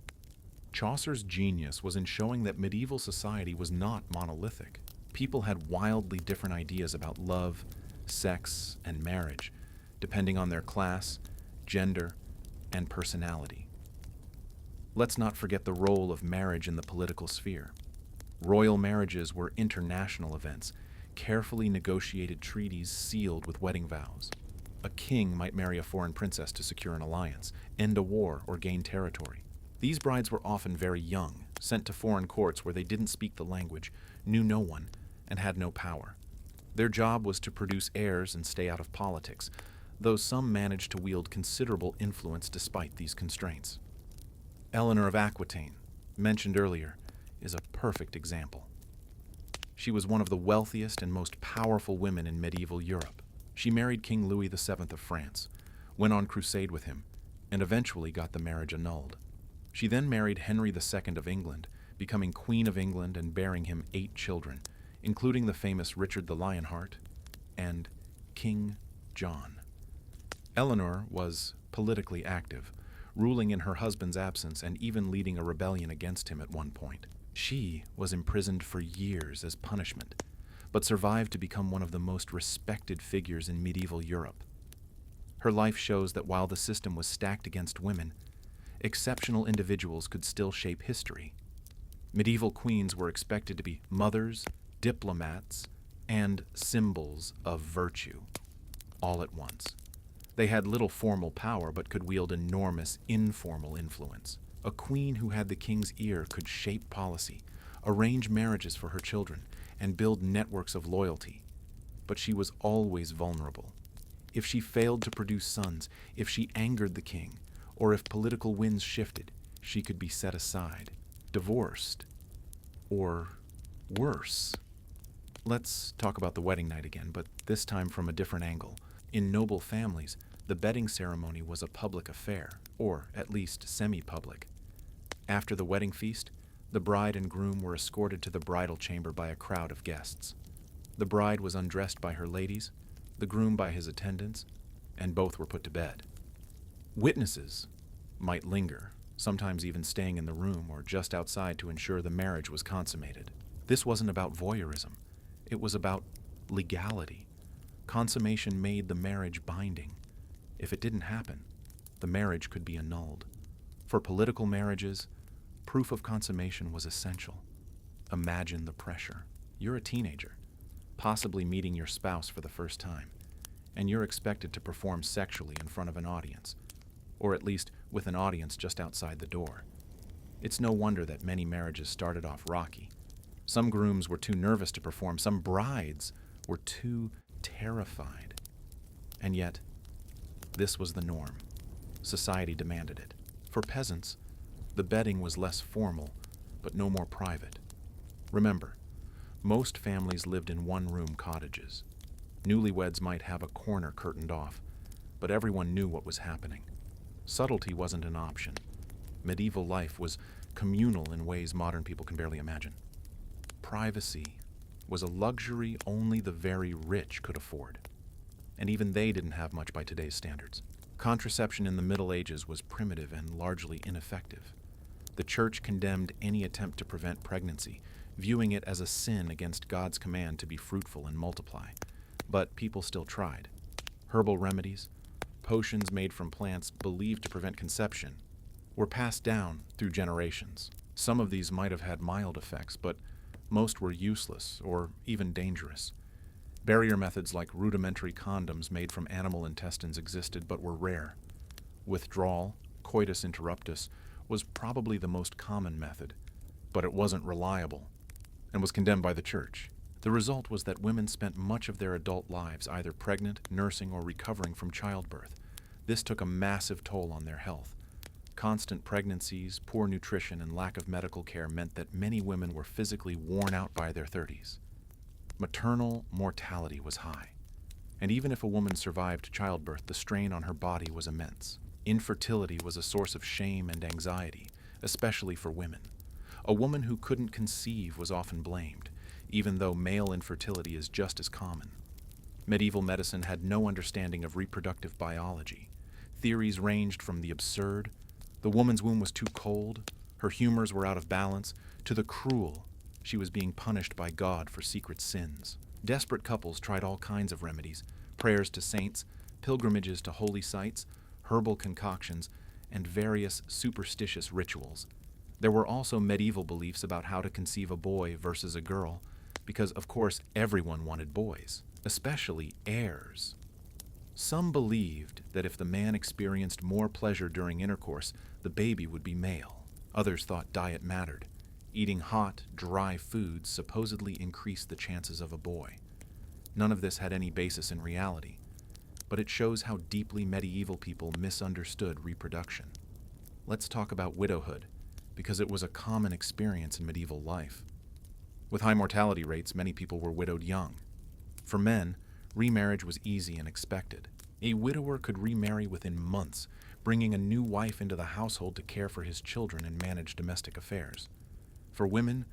Chaucer's genius was in showing that medieval society was not monolithic. People had wildly different ideas about love, sex, and marriage, depending on their class, gender, and personality. Let's not forget the role of marriage in the political sphere. Royal marriages were international events, carefully negotiated treaties sealed with wedding vows. A king might marry a foreign princess to secure an alliance, end a war, or gain territory. These brides were often very young, sent to foreign courts where they didn't speak the language, knew no one, and had no power. Their job was to produce heirs and stay out of politics, though some managed to wield considerable influence despite these constraints. Eleanor of Aquitaine, mentioned earlier, is a perfect example. She was one of the wealthiest and most powerful women in medieval Europe. She married King Louis VII of France, went on crusade with him, and eventually got the marriage annulled. She then married Henry II of England, becoming Queen of England and bearing him 8 children, including the famous Richard the Lionheart and King John. Eleanor was politically active, ruling in her husband's absence and even leading a rebellion against him at one point. She was imprisoned for years as punishment, but survived to become one of the most respected figures in medieval Europe. Her life shows that while the system was stacked against women, exceptional individuals could still shape history. Medieval queens were expected to be mothers, diplomats, and symbols of virtue, all at once. They had little formal power but could wield enormous informal influence. A queen who had the king's ear could shape policy, arrange marriages for her children, and build networks of loyalty. But she was always vulnerable. If she failed to produce sons, if she angered the king, or if political winds shifted, she could be set aside, divorced, or worse. Let's talk about the wedding night again, but this time from a different angle. In noble families, the bedding ceremony was a public affair, or at least semi-public. After the wedding feast, the bride and groom were escorted to the bridal chamber by a crowd of guests. The bride was undressed by her ladies, the groom by his attendants, and both were put to bed. Witnesses might linger, sometimes even staying in the room or just outside to ensure the marriage was consummated. This wasn't about voyeurism. It was about legality. Consummation made the marriage binding. If it didn't happen, the marriage could be annulled. For political marriages, proof of consummation was essential. Imagine the pressure. You're a teenager, possibly meeting your spouse for the first time, and you're expected to perform sexually in front of an audience, or at least with an audience just outside the door. It's no wonder that many marriages started off rocky. Some grooms were too nervous to perform, some brides were too terrified. And yet, this was the norm. Society demanded it. For peasants, the bedding was less formal, but no more private. Remember, most families lived in one-room cottages. Newlyweds might have a corner curtained off, but everyone knew what was happening. Subtlety wasn't an option. Medieval life was communal in ways modern people can barely imagine. Privacy was a luxury only the very rich could afford, and even they didn't have much by today's standards. Contraception in the Middle Ages was primitive and largely ineffective. The Church condemned any attempt to prevent pregnancy, viewing it as a sin against God's command to be fruitful and multiply. But people still tried. Herbal remedies, potions made from plants believed to prevent conception, were passed down through generations. Some of these might have had mild effects, but most were useless or even dangerous. Barrier methods like rudimentary condoms made from animal intestines existed but were rare. Withdrawal, coitus interruptus, was probably the most common method, but it wasn't reliable and was condemned by the Church. The result was that women spent much of their adult lives either pregnant, nursing, or recovering from childbirth. This took a massive toll on their health. Constant pregnancies, poor nutrition, and lack of medical care meant that many women were physically worn out by their 30s. Maternal mortality was high, and even if a woman survived childbirth, the strain on her body was immense. Infertility was a source of shame and anxiety, especially for women. A woman who couldn't conceive was often blamed, even though male infertility is just as common. Medieval medicine had no understanding of reproductive biology. Theories ranged from the absurd, the woman's womb was too cold, her humors were out of balance, to the cruel, she was being punished by God for secret sins. Desperate couples tried all kinds of remedies, prayers to saints, pilgrimages to holy sites, herbal concoctions, and various superstitious rituals. There were also medieval beliefs about how to conceive a boy versus a girl, because of course everyone wanted boys, especially heirs. Some believed that if the man experienced more pleasure during intercourse, the baby would be male. Others thought diet mattered. Eating hot, dry foods supposedly increased the chances of a boy. None of this had any basis in reality, but it shows how deeply medieval people misunderstood reproduction. let's talk about widowhood, because it was a common experience in medieval life. With high mortality rates, many people were widowed young. For men, remarriage was easy and expected. A widower could remarry within months, bringing a new wife into the household to care for his children and manage domestic affairs. For women,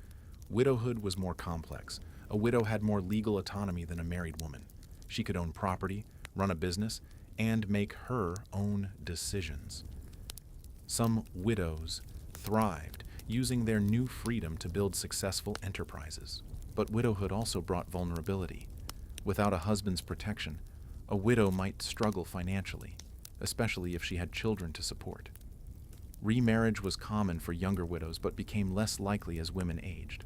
widowhood was more complex. A widow had more legal autonomy than a married woman. She could own property, run a business, and make her own decisions. Some widows thrived, using their new freedom to build successful enterprises. But widowhood also brought vulnerability. Without a husband's protection, a widow might struggle financially, especially if she had children to support. Remarriage was common for younger widows, but became less likely as women aged.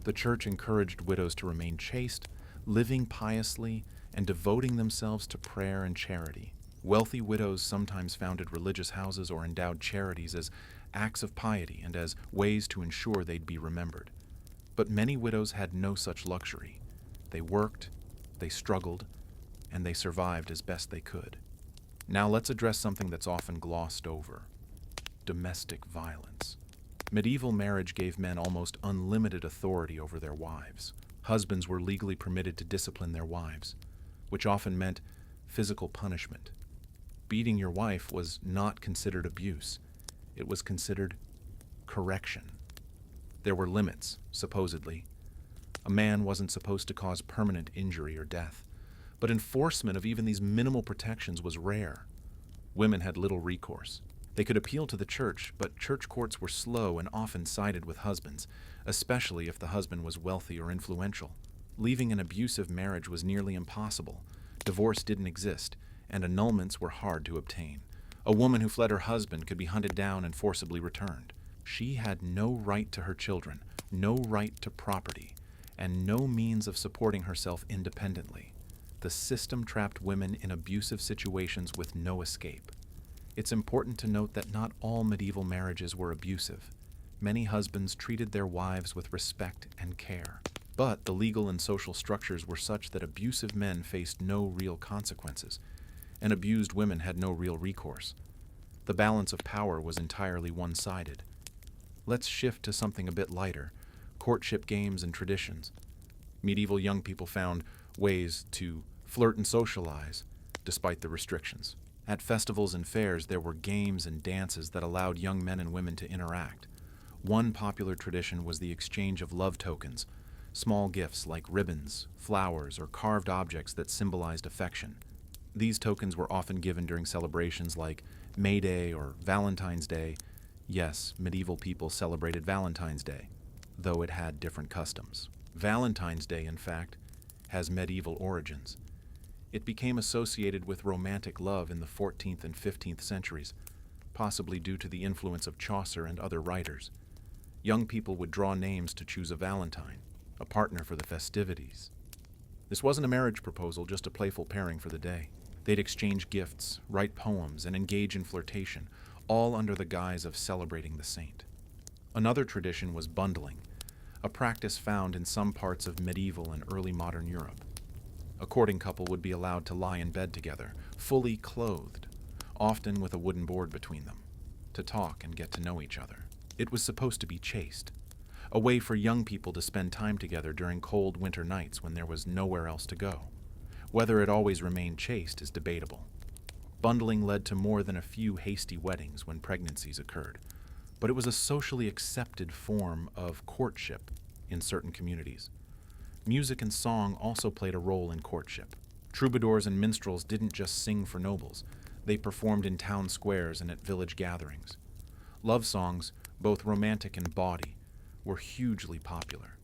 The church encouraged widows to remain chaste, living piously, and devoting themselves to prayer and charity. Wealthy widows sometimes founded religious houses or endowed charities as acts of piety and as ways to ensure they'd be remembered. But many widows had no such luxury. They worked, they struggled, and they survived as best they could. Now let's address something that's often glossed over: domestic violence. Medieval marriage gave men almost unlimited authority over their wives. Husbands were legally permitted to discipline their wives, which often meant physical punishment. Beating your wife was not considered abuse. It was considered correction. There were limits, supposedly. A man wasn't supposed to cause permanent injury or death, but enforcement of even these minimal protections was rare. Women had little recourse. They could appeal to the church, but church courts were slow and often sided with husbands, especially if the husband was wealthy or influential. Leaving an abusive marriage was nearly impossible. Divorce didn't exist, and annulments were hard to obtain. A woman who fled her husband could be hunted down and forcibly returned. She had no right to her children, no right to property, and no means of supporting herself independently. The system trapped women in abusive situations with no escape. It's important to note that not all medieval marriages were abusive. Many husbands treated their wives with respect and care. But the legal and social structures were such that abusive men faced no real consequences, and abused women had no real recourse. The balance of power was entirely one-sided. Let's shift to something a bit lighter: courtship games and traditions. Medieval young people found ways to flirt and socialize, despite the restrictions. At festivals and fairs, there were games and dances that allowed young men and women to interact. One popular tradition was the exchange of love tokens, small gifts like ribbons, flowers, or carved objects that symbolized affection. These tokens were often given during celebrations like May Day or Valentine's Day. Yes, medieval people celebrated Valentine's Day, though it had different customs. Valentine's Day, in fact, has medieval origins. It became associated with romantic love in the 14th and 15th centuries, possibly due to the influence of Chaucer and other writers. Young people would draw names to choose a valentine, a partner for the festivities. This wasn't a marriage proposal, just a playful pairing for the day. They'd exchange gifts, write poems, and engage in flirtation, all under the guise of celebrating the saint. Another tradition was bundling, a practice found in some parts of medieval and early modern Europe. A courting couple would be allowed to lie in bed together, fully clothed, often with a wooden board between them, to talk and get to know each other. It was supposed to be chaste, a way for young people to spend time together during cold winter nights when there was nowhere else to go. Whether it always remained chaste is debatable. Bundling led to more than a few hasty weddings when pregnancies occurred, but it was a socially accepted form of courtship in certain communities. Music and song also played a role in courtship. Troubadours and minstrels didn't just sing for nobles. They performed in town squares and at village gatherings. Love songs, both romantic and bawdy, were hugely popular.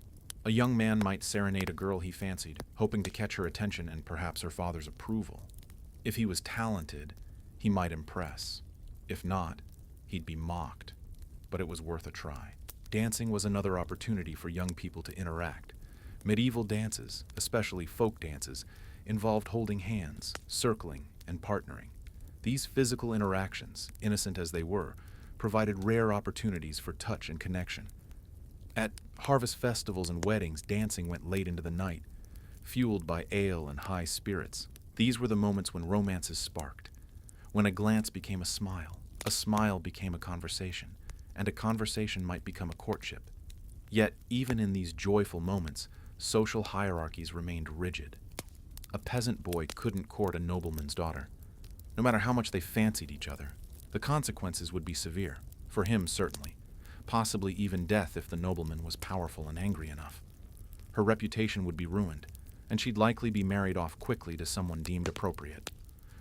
A young man might serenade a girl he fancied, hoping to catch her attention and perhaps her father's approval. If he was talented, he might impress. If not, he'd be mocked. But it was worth a try. Dancing was another opportunity for young people to interact. Medieval dances, especially folk dances, involved holding hands, circling, and partnering. These physical interactions, innocent as they were, provided rare opportunities for touch and connection. At harvest festivals and weddings, dancing went late into the night, fueled by ale and high spirits. These were the moments when romances sparked, when a glance became a smile, A smile became a conversation, and a conversation might become a courtship. Yet, even in these joyful moments, social hierarchies remained rigid. A peasant boy couldn't court a nobleman's daughter. No matter how much they fancied each other, the consequences would be severe, for him certainly, possibly even death if the nobleman was powerful and angry enough. Her reputation would be ruined, and she'd likely be married off quickly to someone deemed appropriate.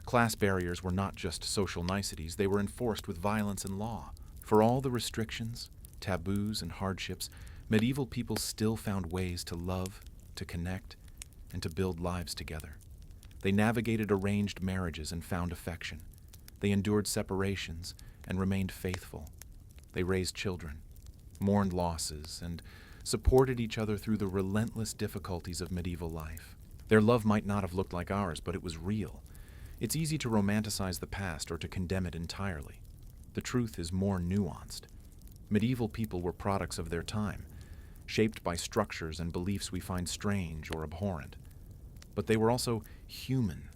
Class barriers were not just social niceties, they were enforced with violence and law. For all the restrictions, taboos, and hardships, medieval people still found ways to love, to connect, and to build lives together. They navigated arranged marriages and found affection. They endured separations and remained faithful. They raised children, mourned losses, and supported each other through the relentless difficulties of medieval life. Their love might not have looked like ours, but it was real. It's easy to romanticize the past or to condemn it entirely. The truth is more nuanced. Medieval people were products of their time, shaped by structures and beliefs we find strange or abhorrent. But they were also human,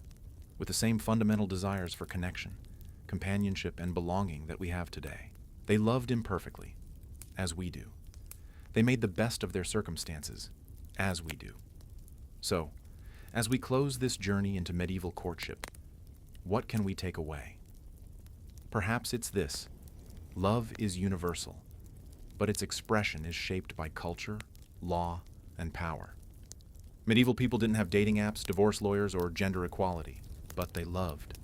with the same fundamental desires for connection, companionship, and belonging that we have today. They loved imperfectly, as we do. They made the best of their circumstances, as we do. So, as we close this journey into medieval courtship, what can we take away? Perhaps it's this: love is universal, but its expression is shaped by culture, law, and power. Medieval people didn't have dating apps, divorce lawyers, or gender equality, but they loved,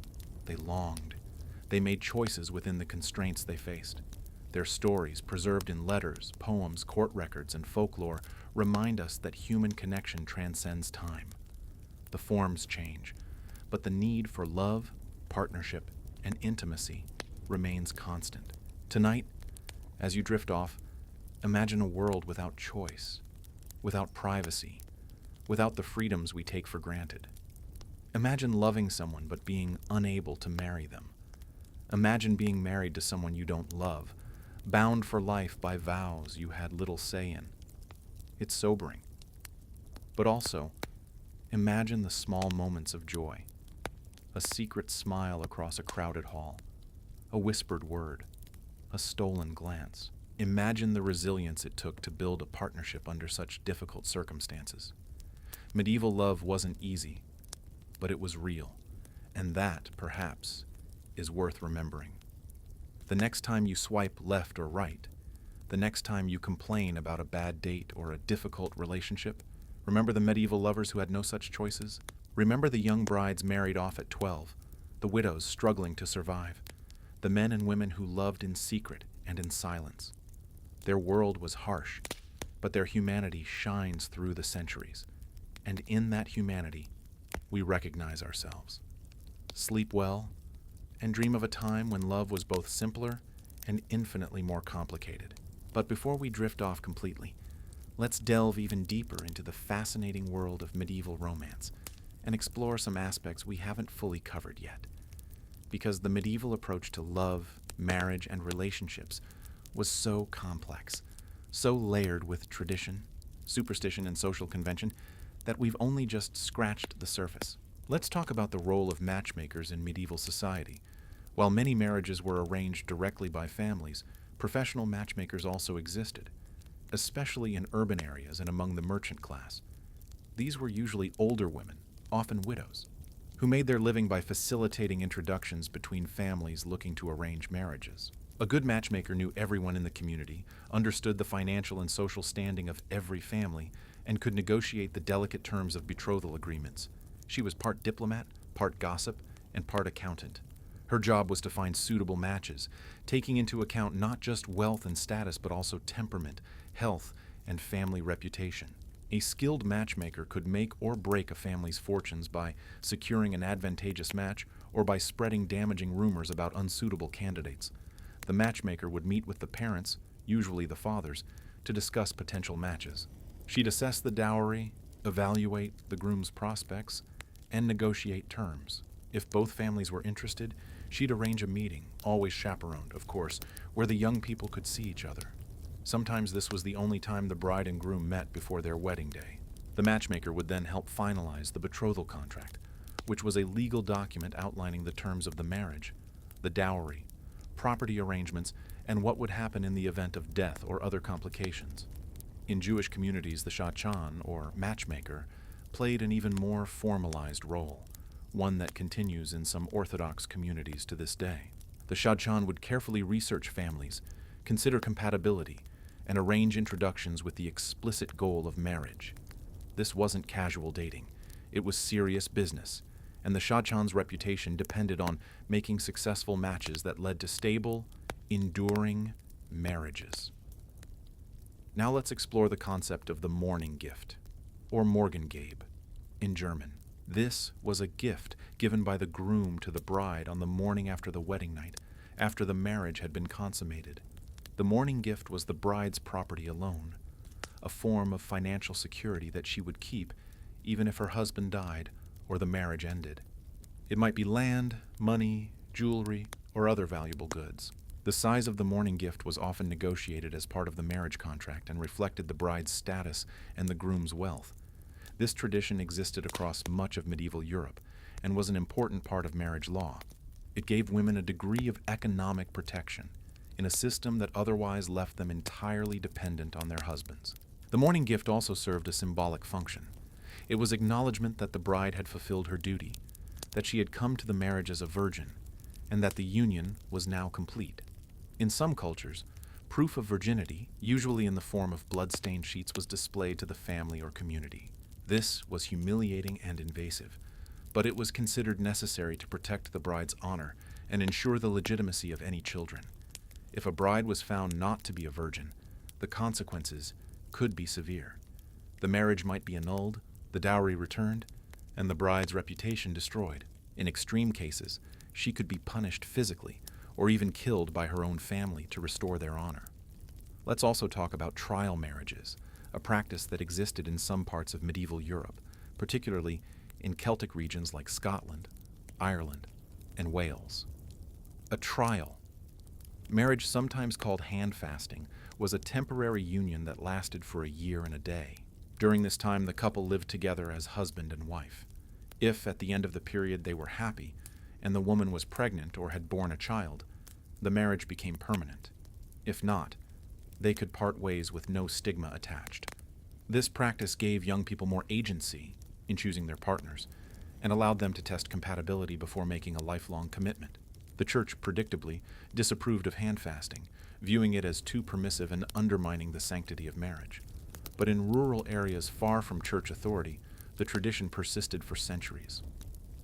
they longed, they made choices within the constraints they faced. Their stories, preserved in letters, poems, court records, and folklore, remind us that human connection transcends time. The forms change, but the need for love, partnership, and intimacy remains constant. Tonight, as you drift off, imagine a world without choice, without privacy, without the freedoms we take for granted. Imagine loving someone but being unable to marry them. Imagine being married to someone you don't love, bound for life by vows you had little say in. It's sobering. But also, imagine the small moments of joy. A secret smile across a crowded hall, a whispered word, a stolen glance. Imagine the resilience it took to build a partnership under such difficult circumstances. Medieval love wasn't easy, but it was real, and that, perhaps, is worth remembering. The next time you swipe left or right, the next time you complain about a bad date or a difficult relationship, remember the medieval lovers who had no such choices? Remember the young brides married off at 12, the widows struggling to survive, the men and women who loved in secret and in silence. Their world was harsh, but their humanity shines through the centuries, and in that humanity, we recognize ourselves. Sleep well, and dream of a time when love was both simpler and infinitely more complicated. But before we drift off completely, let's delve even deeper into the fascinating world of medieval romance and explore some aspects we haven't fully covered yet. Because the medieval approach to love, marriage, and relationships was so complex, so layered with tradition, superstition, and social convention, that we've only just scratched the surface. Let's talk about the role of matchmakers in medieval society. While many marriages were arranged directly by families, professional matchmakers also existed, especially in urban areas and among the merchant class. These were usually older women, often widows, who made their living by facilitating introductions between families looking to arrange marriages. A good matchmaker knew everyone in the community, understood the financial and social standing of every family, and could negotiate the delicate terms of betrothal agreements. She was part diplomat, part gossip, and part accountant. Her job was to find suitable matches, taking into account not just wealth and status, but also temperament, health, and family reputation. A skilled matchmaker could make or break a family's fortunes by securing an advantageous match or by spreading damaging rumors about unsuitable candidates. The matchmaker would meet with the parents, usually the fathers, to discuss potential matches. She'd assess the dowry, evaluate the groom's prospects, and negotiate terms. If both families were interested, she'd arrange a meeting, always chaperoned, of course, where the young people could see each other. Sometimes this was the only time the bride and groom met before their wedding day. The matchmaker would then help finalize the betrothal contract, which was a legal document outlining the terms of the marriage, the dowry, property arrangements, and what would happen in the event of death or other complications. In Jewish communities, the shadchan, or matchmaker, played an even more formalized role, one that continues in some Orthodox communities to this day. The shadchan would carefully research families, consider compatibility, and arrange introductions with the explicit goal of marriage. This wasn't casual dating. It was serious business, and the shadchan's reputation depended on making successful matches that led to stable, enduring marriages. Now let's explore the concept of the morning gift, or Morgengabe in German. This was a gift given by the groom to the bride on the morning after the wedding night, after the marriage had been consummated. The morning gift was the bride's property alone, a form of financial security that she would keep even if her husband died or the marriage ended. It might be land, money, jewelry, or other valuable goods. The size of the morning gift was often negotiated as part of the marriage contract and reflected the bride's status and the groom's wealth. This tradition existed across much of medieval Europe and was an important part of marriage law. It gave women a degree of economic protection in a system that otherwise left them entirely dependent on their husbands. The morning gift also served a symbolic function. It was acknowledgement that the bride had fulfilled her duty, that she had come to the marriage as a virgin, and that the union was now complete. In some cultures, proof of virginity, usually in the form of blood-stained sheets, was displayed to the family or community. This was humiliating and invasive, but it was considered necessary to protect the bride's honor and ensure the legitimacy of any children. If a bride was found not to be a virgin, the consequences could be severe. The marriage might be annulled, the dowry returned, and the bride's reputation destroyed. In extreme cases, she could be punished physically or even killed by her own family to restore their honor. Let's also talk about trial marriages, a practice that existed in some parts of medieval Europe, particularly in Celtic regions like Scotland, Ireland, and Wales. A trial. Marriage, sometimes called hand-fasting, was a temporary union that lasted for a year and a day. During this time, the couple lived together as husband and wife. If, at the end of the period, they were happy, and the woman was pregnant or had borne a child, the marriage became permanent. If not, they could part ways with no stigma attached. This practice gave young people more agency in choosing their partners and allowed them to test compatibility before making a lifelong commitment. The church, predictably, disapproved of hand-fasting, viewing it as too permissive and undermining the sanctity of marriage. But in rural areas far from church authority, the tradition persisted for centuries.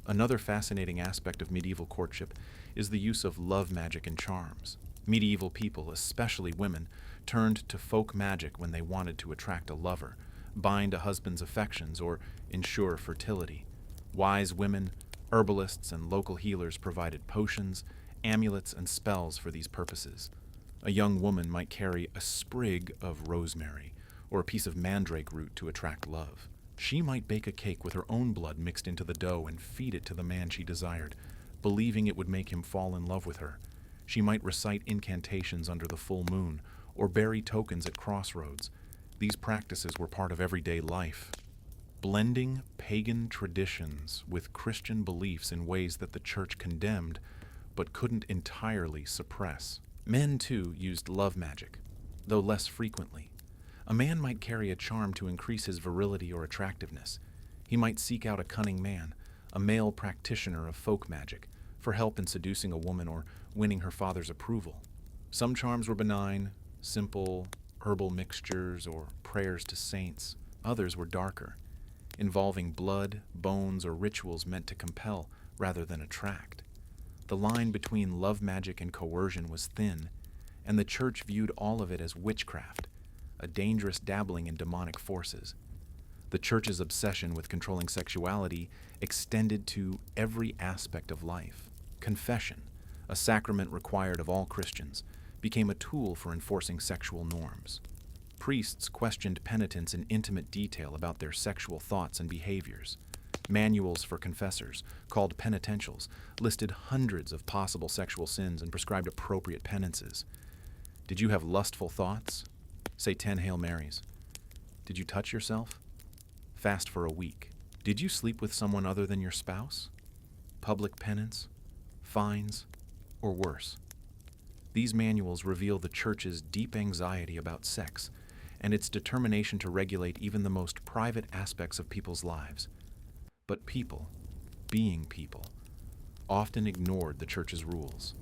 Another fascinating aspect of medieval courtship is the use of love magic and charms. Medieval people, especially women, turned to folk magic when they wanted to attract a lover, bind a husband's affections, or ensure fertility. Wise women, herbalists, and local healers provided potions, amulets, and spells for these purposes. A young woman might carry a sprig of rosemary or a piece of mandrake root to attract love. She might bake a cake with her own blood mixed into the dough and feed it to the man she desired, believing it would make him fall in love with her. She might recite incantations under the full moon or bury tokens at crossroads. These practices were part of everyday life, blending pagan traditions with Christian beliefs in ways that the church condemned but couldn't entirely suppress. Men, too, used love magic, though less frequently. A man might carry a charm to increase his virility or attractiveness. He might seek out a cunning man, a male practitioner of folk magic, for help in seducing a woman or winning her father's approval. Some charms were benign, simple, herbal mixtures, or prayers to saints. Others were darker, involving blood, bones, or rituals meant to compel rather than attract. The line between love magic and coercion was thin, and the church viewed all of it as witchcraft, a dangerous dabbling in demonic forces. The church's obsession with controlling sexuality extended to every aspect of life. Confession, a sacrament required of all Christians, became a tool for enforcing sexual norms. Priests questioned penitents in intimate detail about their sexual thoughts and behaviors. Manuals for confessors, called penitentials, listed hundreds of possible sexual sins and prescribed appropriate penances. Did you have lustful thoughts? Say 10 Hail Marys. Did you touch yourself? Fast for a week. Did you sleep with someone other than your spouse? Public penance, fines, or worse. These manuals reveal the Church's deep anxiety about sex and its determination to regulate even the most private aspects of people's lives. But people, being people, often ignored the Church's rules.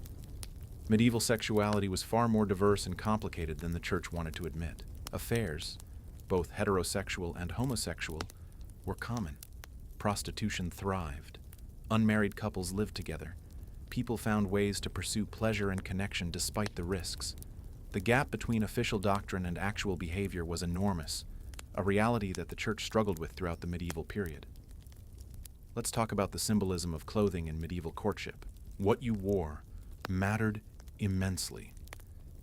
Medieval sexuality was far more diverse and complicated than the Church wanted to admit. Affairs, both heterosexual and homosexual, were common. Prostitution thrived. Unmarried couples lived together. People found ways to pursue pleasure and connection despite the risks. The gap between official doctrine and actual behavior was enormous, a reality that the Church struggled with throughout the medieval period. Let's talk about the symbolism of clothing in medieval courtship. What you wore mattered immensely.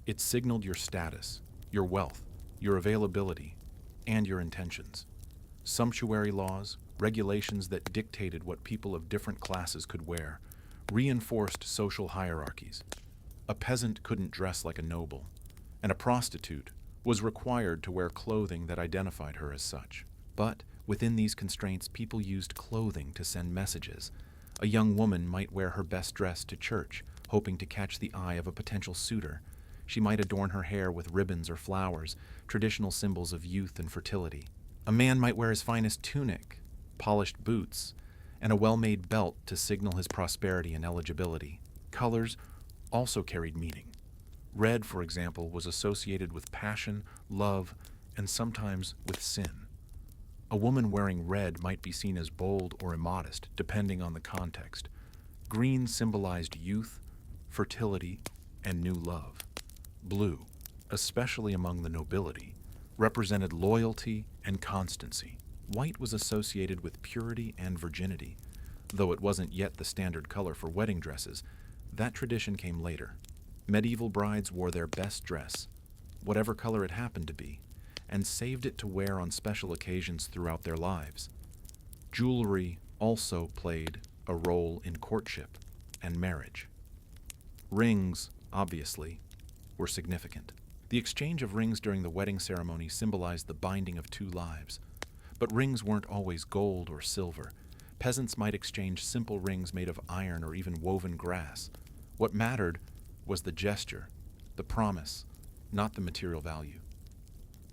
It signaled your status, your wealth, your availability, and your intentions. Sumptuary laws, regulations that dictated what people of different classes could wear, reinforced social hierarchies. A peasant couldn't dress like a noble, and a prostitute was required to wear clothing that identified her as such. But within these constraints, people used clothing to send messages. A young woman might wear her best dress to church, hoping to catch the eye of a potential suitor. She might adorn her hair with ribbons or flowers, traditional symbols of youth and fertility. A man might wear his finest tunic, polished boots, and a well-made belt to signal his prosperity and eligibility. Colors also carried meaning. Red, for example, was associated with passion, love, and sometimes with sin. A woman wearing red might be seen as bold or immodest, depending on the context. Green symbolized youth, fertility, and new love. Blue, especially among the nobility, represented loyalty and constancy. White was associated with purity and virginity. Though it wasn't yet the standard color for wedding dresses, that tradition came later. Medieval brides wore their best dress, whatever color it happened to be, and saved it to wear on special occasions throughout their lives. Jewelry also played a role in courtship and marriage. Rings, obviously, were significant. The exchange of rings during the wedding ceremony symbolized the binding of two lives. But rings weren't always gold or silver. Peasants might exchange simple rings made of iron or even woven grass. What mattered was the gesture, the promise, not the material value.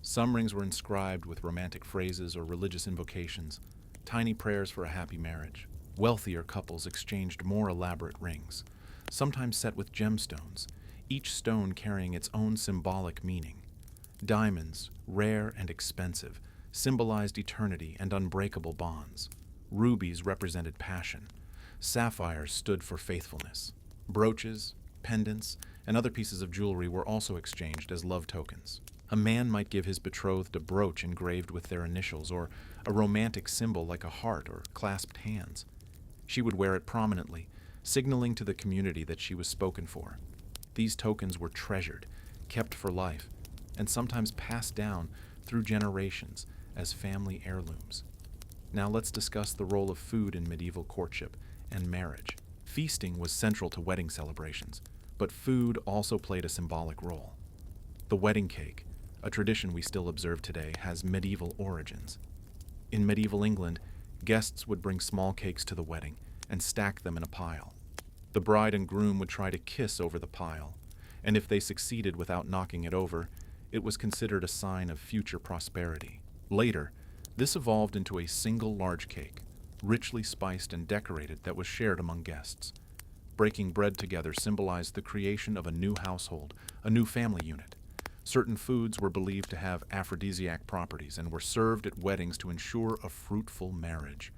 Some rings were inscribed with romantic phrases or religious invocations, tiny prayers for a happy marriage. Wealthier couples exchanged more elaborate rings, sometimes set with gemstones, each stone carrying its own symbolic meaning. Diamonds, rare and expensive, symbolized eternity and unbreakable bonds. Rubies represented passion. Sapphires stood for faithfulness. Brooches, pendants, and other pieces of jewelry were also exchanged as love tokens. A man might give his betrothed a brooch engraved with their initials, or a romantic symbol like a heart or clasped hands. She would wear it prominently, signaling to the community that she was spoken for. These tokens were treasured, kept for life, and sometimes passed down through generations as family heirlooms. Now let's discuss the role of food in medieval courtship and marriage. Feasting was central to wedding celebrations, but food also played a symbolic role. The wedding cake, a tradition we still observe today, has medieval origins. In medieval England, guests would bring small cakes to the wedding and stack them in a pile. The bride and groom would try to kiss over the pile, and if they succeeded without knocking it over, it was considered a sign of future prosperity. Later, this evolved into a single large cake, richly spiced and decorated, that was shared among guests. Breaking bread together symbolized the creation of a new household, a new family unit. Certain foods were believed to have aphrodisiac properties and were served at weddings to ensure a fruitful marriage.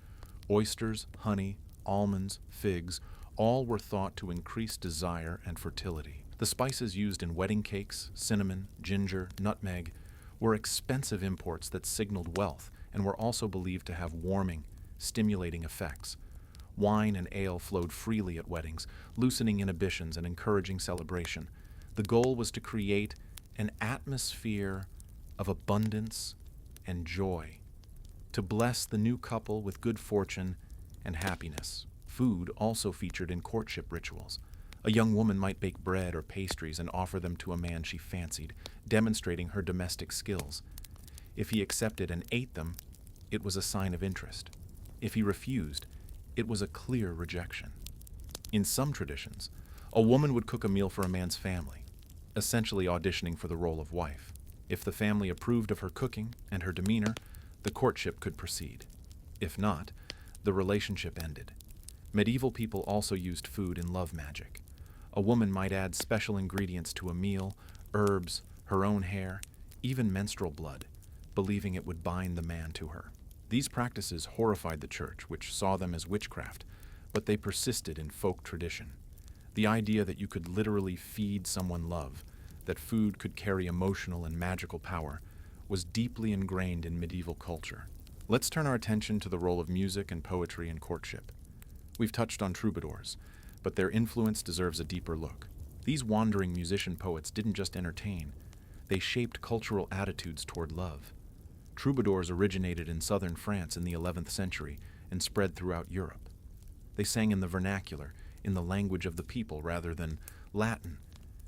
Oysters, honey, almonds, figs, all were thought to increase desire and fertility. The spices used in wedding cakes, cinnamon, ginger, nutmeg, were expensive imports that signaled wealth and were also believed to have warming, stimulating effects. Wine and ale flowed freely at weddings, loosening inhibitions and encouraging celebration. The goal was to create an atmosphere of abundance and joy, to bless the new couple with good fortune and happiness. Food also featured in courtship rituals. A young woman might bake bread or pastries and offer them to a man she fancied, demonstrating her domestic skills. If he accepted and ate them, it was a sign of interest. If he refused, it was a clear rejection. In some traditions, a woman would cook a meal for a man's family, essentially auditioning for the role of wife. If the family approved of her cooking and her demeanor, the courtship could proceed. If not, the relationship ended. Medieval people also used food in love magic. A woman might add special ingredients to a meal, herbs, her own hair, even menstrual blood, believing it would bind the man to her. These practices horrified the church, which saw them as witchcraft, but they persisted in folk tradition. The idea that you could literally feed someone love, that food could carry emotional and magical power, was deeply ingrained in medieval culture. Let's turn our attention to the role of music and poetry in courtship. We've touched on troubadours, but their influence deserves a deeper look. These wandering musician poets didn't just entertain, they shaped cultural attitudes toward love. Troubadours originated in southern France in the 11th century and spread throughout Europe. They sang in the vernacular, in the language of the people rather than Latin,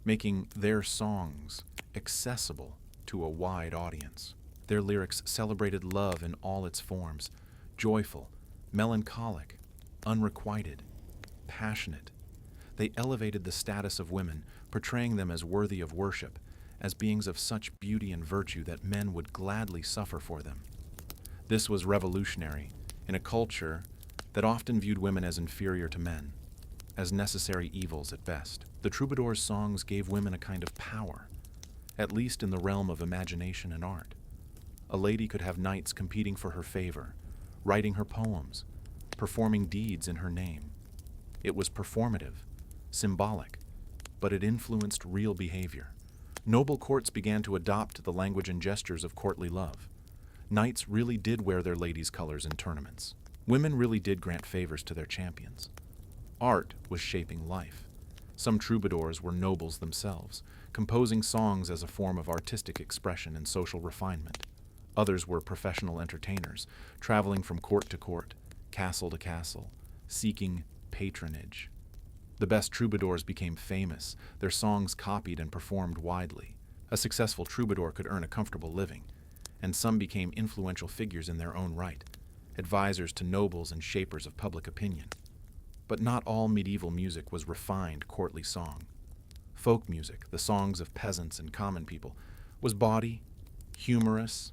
making their songs accessible to a wide audience. Their lyrics celebrated love in all its forms, joyful, melancholic, unrequited, passionate. They elevated the status of women, portraying them as worthy of worship, as beings of such beauty and virtue that men would gladly suffer for them. This was revolutionary in a culture that often viewed women as inferior to men, as necessary evils at best. The troubadours' songs gave women a kind of power, at least in the realm of imagination and art. A lady could have knights competing for her favor, writing her poems, performing deeds in her name. It was performative, symbolic, but it influenced real behavior. Noble courts began to adopt the language and gestures of courtly love. Knights really did wear their ladies' colors in tournaments. Women really did grant favors to their champions. Art was shaping life. Some troubadours were nobles themselves, composing songs as a form of artistic expression and social refinement. Others were professional entertainers, traveling from court to court, castle to castle, seeking patronage. The best troubadours became famous, their songs copied and performed widely. A successful troubadour could earn a comfortable living, and some became influential figures in their own right, advisors to nobles and shapers of public opinion. But not all medieval music was refined courtly song. Folk music, the songs of peasants and common people, was bawdy, humorous,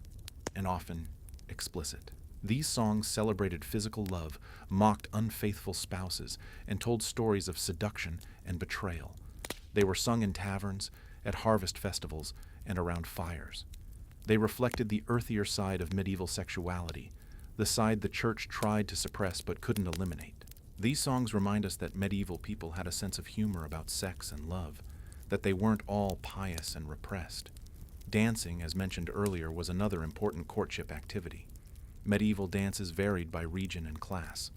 and often explicit. These songs celebrated physical love, mocked unfaithful spouses, and told stories of seduction and betrayal. They were sung in taverns, at harvest festivals, and around fires. They reflected the earthier side of medieval sexuality, the side the church tried to suppress but couldn't eliminate. These songs remind us that medieval people had a sense of humor about sex and love, that they weren't all pious and repressed. Dancing, as mentioned earlier, was another important courtship activity. Medieval dances varied by region and class.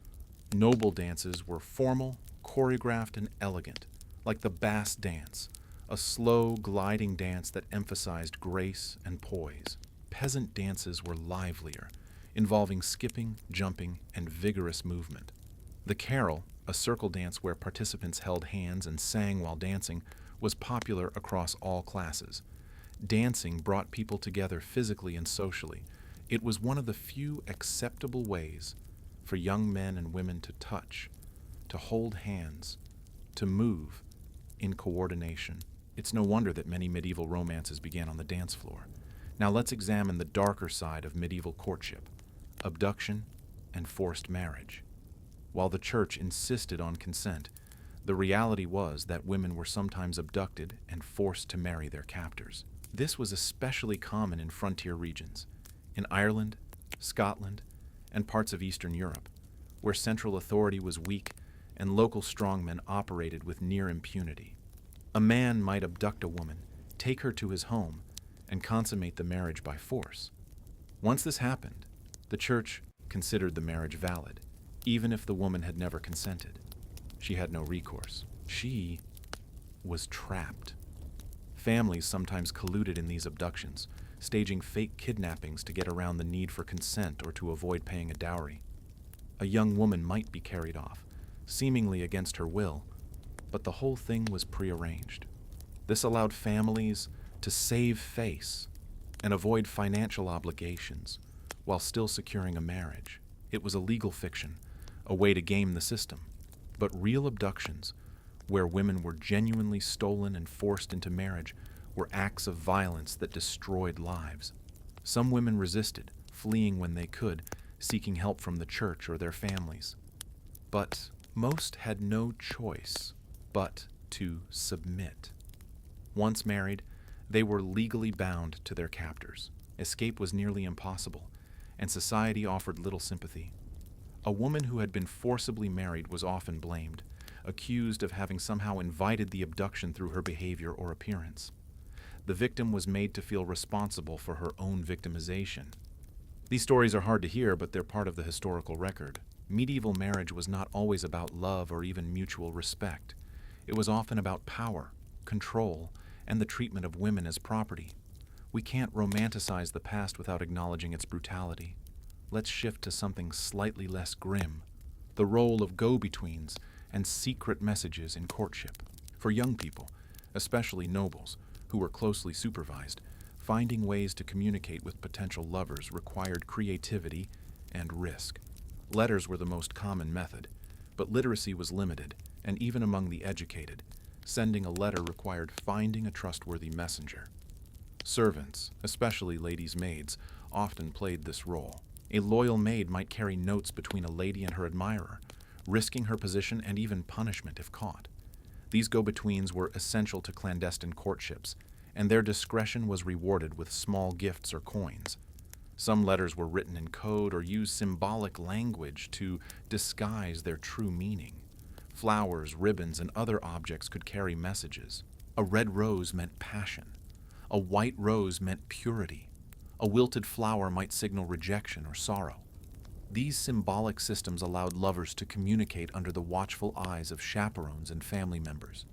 Noble dances were formal, choreographed, and elegant, like the Bass dance, a slow, gliding dance that emphasized grace and poise. Peasant dances were livelier, involving skipping, jumping, and vigorous movement. The carol, a circle dance where participants held hands and sang while dancing, was popular across all classes. Dancing brought people together physically and socially. It was one of the few acceptable ways for young men and women to touch, to hold hands, to move in coordination. It's no wonder that many medieval romances began on the dance floor. Now let's examine the darker side of medieval courtship, abduction and forced marriage. While the church insisted on consent, the reality was that women were sometimes abducted and forced to marry their captors. This was especially common in frontier regions, in Ireland, Scotland, and parts of Eastern Europe, where central authority was weak and local strongmen operated with near impunity. A man might abduct a woman, take her to his home, and consummate the marriage by force. Once this happened, the church considered the marriage valid, even if the woman had never consented. She had no recourse. She was trapped. Families sometimes colluded in these abductions, staging fake kidnappings to get around the need for consent or to avoid paying a dowry. A young woman might be carried off, seemingly against her will, but the whole thing was prearranged. This allowed families to save face and avoid financial obligations while still securing a marriage. It was a legal fiction, a way to game the system. But real abductions where women were genuinely stolen and forced into marriage, were acts of violence that destroyed lives. Some women resisted, fleeing when they could, seeking help from the church or their families. But most had no choice but to submit. Once married, they were legally bound to their captors. Escape was nearly impossible, and society offered little sympathy. A woman who had been forcibly married was often blamed, accused of having somehow invited the abduction through her behavior or appearance. The victim was made to feel responsible for her own victimization. These stories are hard to hear, but they're part of the historical record. Medieval marriage was not always about love or even mutual respect. It was often about power, control, and the treatment of women as property. We can't romanticize the past without acknowledging its brutality. Let's shift to something slightly less grim: the role of go-betweens and secret messages in courtship. For young people, especially nobles, who were closely supervised, finding ways to communicate with potential lovers required creativity and risk. Letters were the most common method, but literacy was limited, and even among the educated, sending a letter required finding a trustworthy messenger. Servants, especially ladies' maids, often played this role. A loyal maid might carry notes between a lady and her admirer, risking her position and even punishment if caught. These go-betweens were essential to clandestine courtships, and their discretion was rewarded with small gifts or coins. Some letters were written in code or used symbolic language to disguise their true meaning. Flowers, ribbons, and other objects could carry messages. A red rose meant passion. A white rose meant purity. A wilted flower might signal rejection or sorrow. These symbolic systems allowed lovers to communicate under the watchful eyes of chaperones and family members.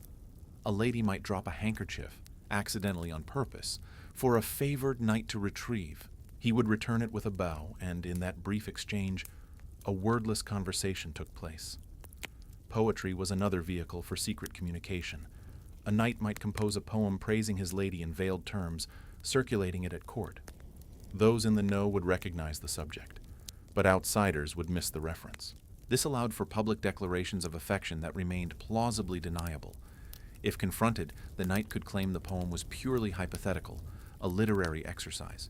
A lady might drop a handkerchief, accidentally on purpose, for a favored knight to retrieve. He would return it with a bow, and in that brief exchange, a wordless conversation took place. Poetry was another vehicle for secret communication. A knight might compose a poem praising his lady in veiled terms, circulating it at court. Those in the know would recognize the subject, but outsiders would miss the reference. This allowed for public declarations of affection that remained plausibly deniable. If confronted, the knight could claim the poem was purely hypothetical, a literary exercise.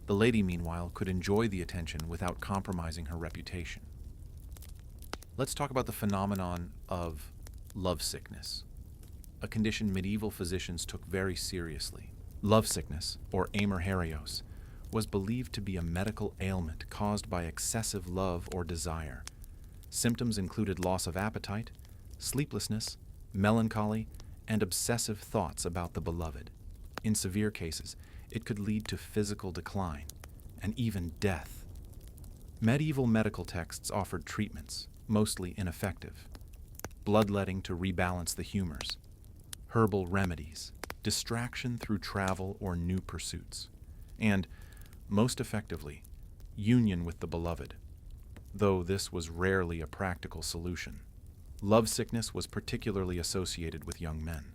The lady, meanwhile, could enjoy the attention without compromising her reputation. Let's talk about the phenomenon of lovesickness, a condition medieval physicians took very seriously. Lovesickness, or amerherios, was believed to be a medical ailment caused by excessive love or desire. Symptoms included loss of appetite, sleeplessness, melancholy, and obsessive thoughts about the beloved. In severe cases, it could lead to physical decline and even death. Medieval medical texts offered treatments, mostly ineffective: bloodletting to rebalance the humors, herbal remedies, distraction through travel or new pursuits, and, most effectively, union with the beloved, though this was rarely a practical solution. Lovesickness was particularly associated with young men,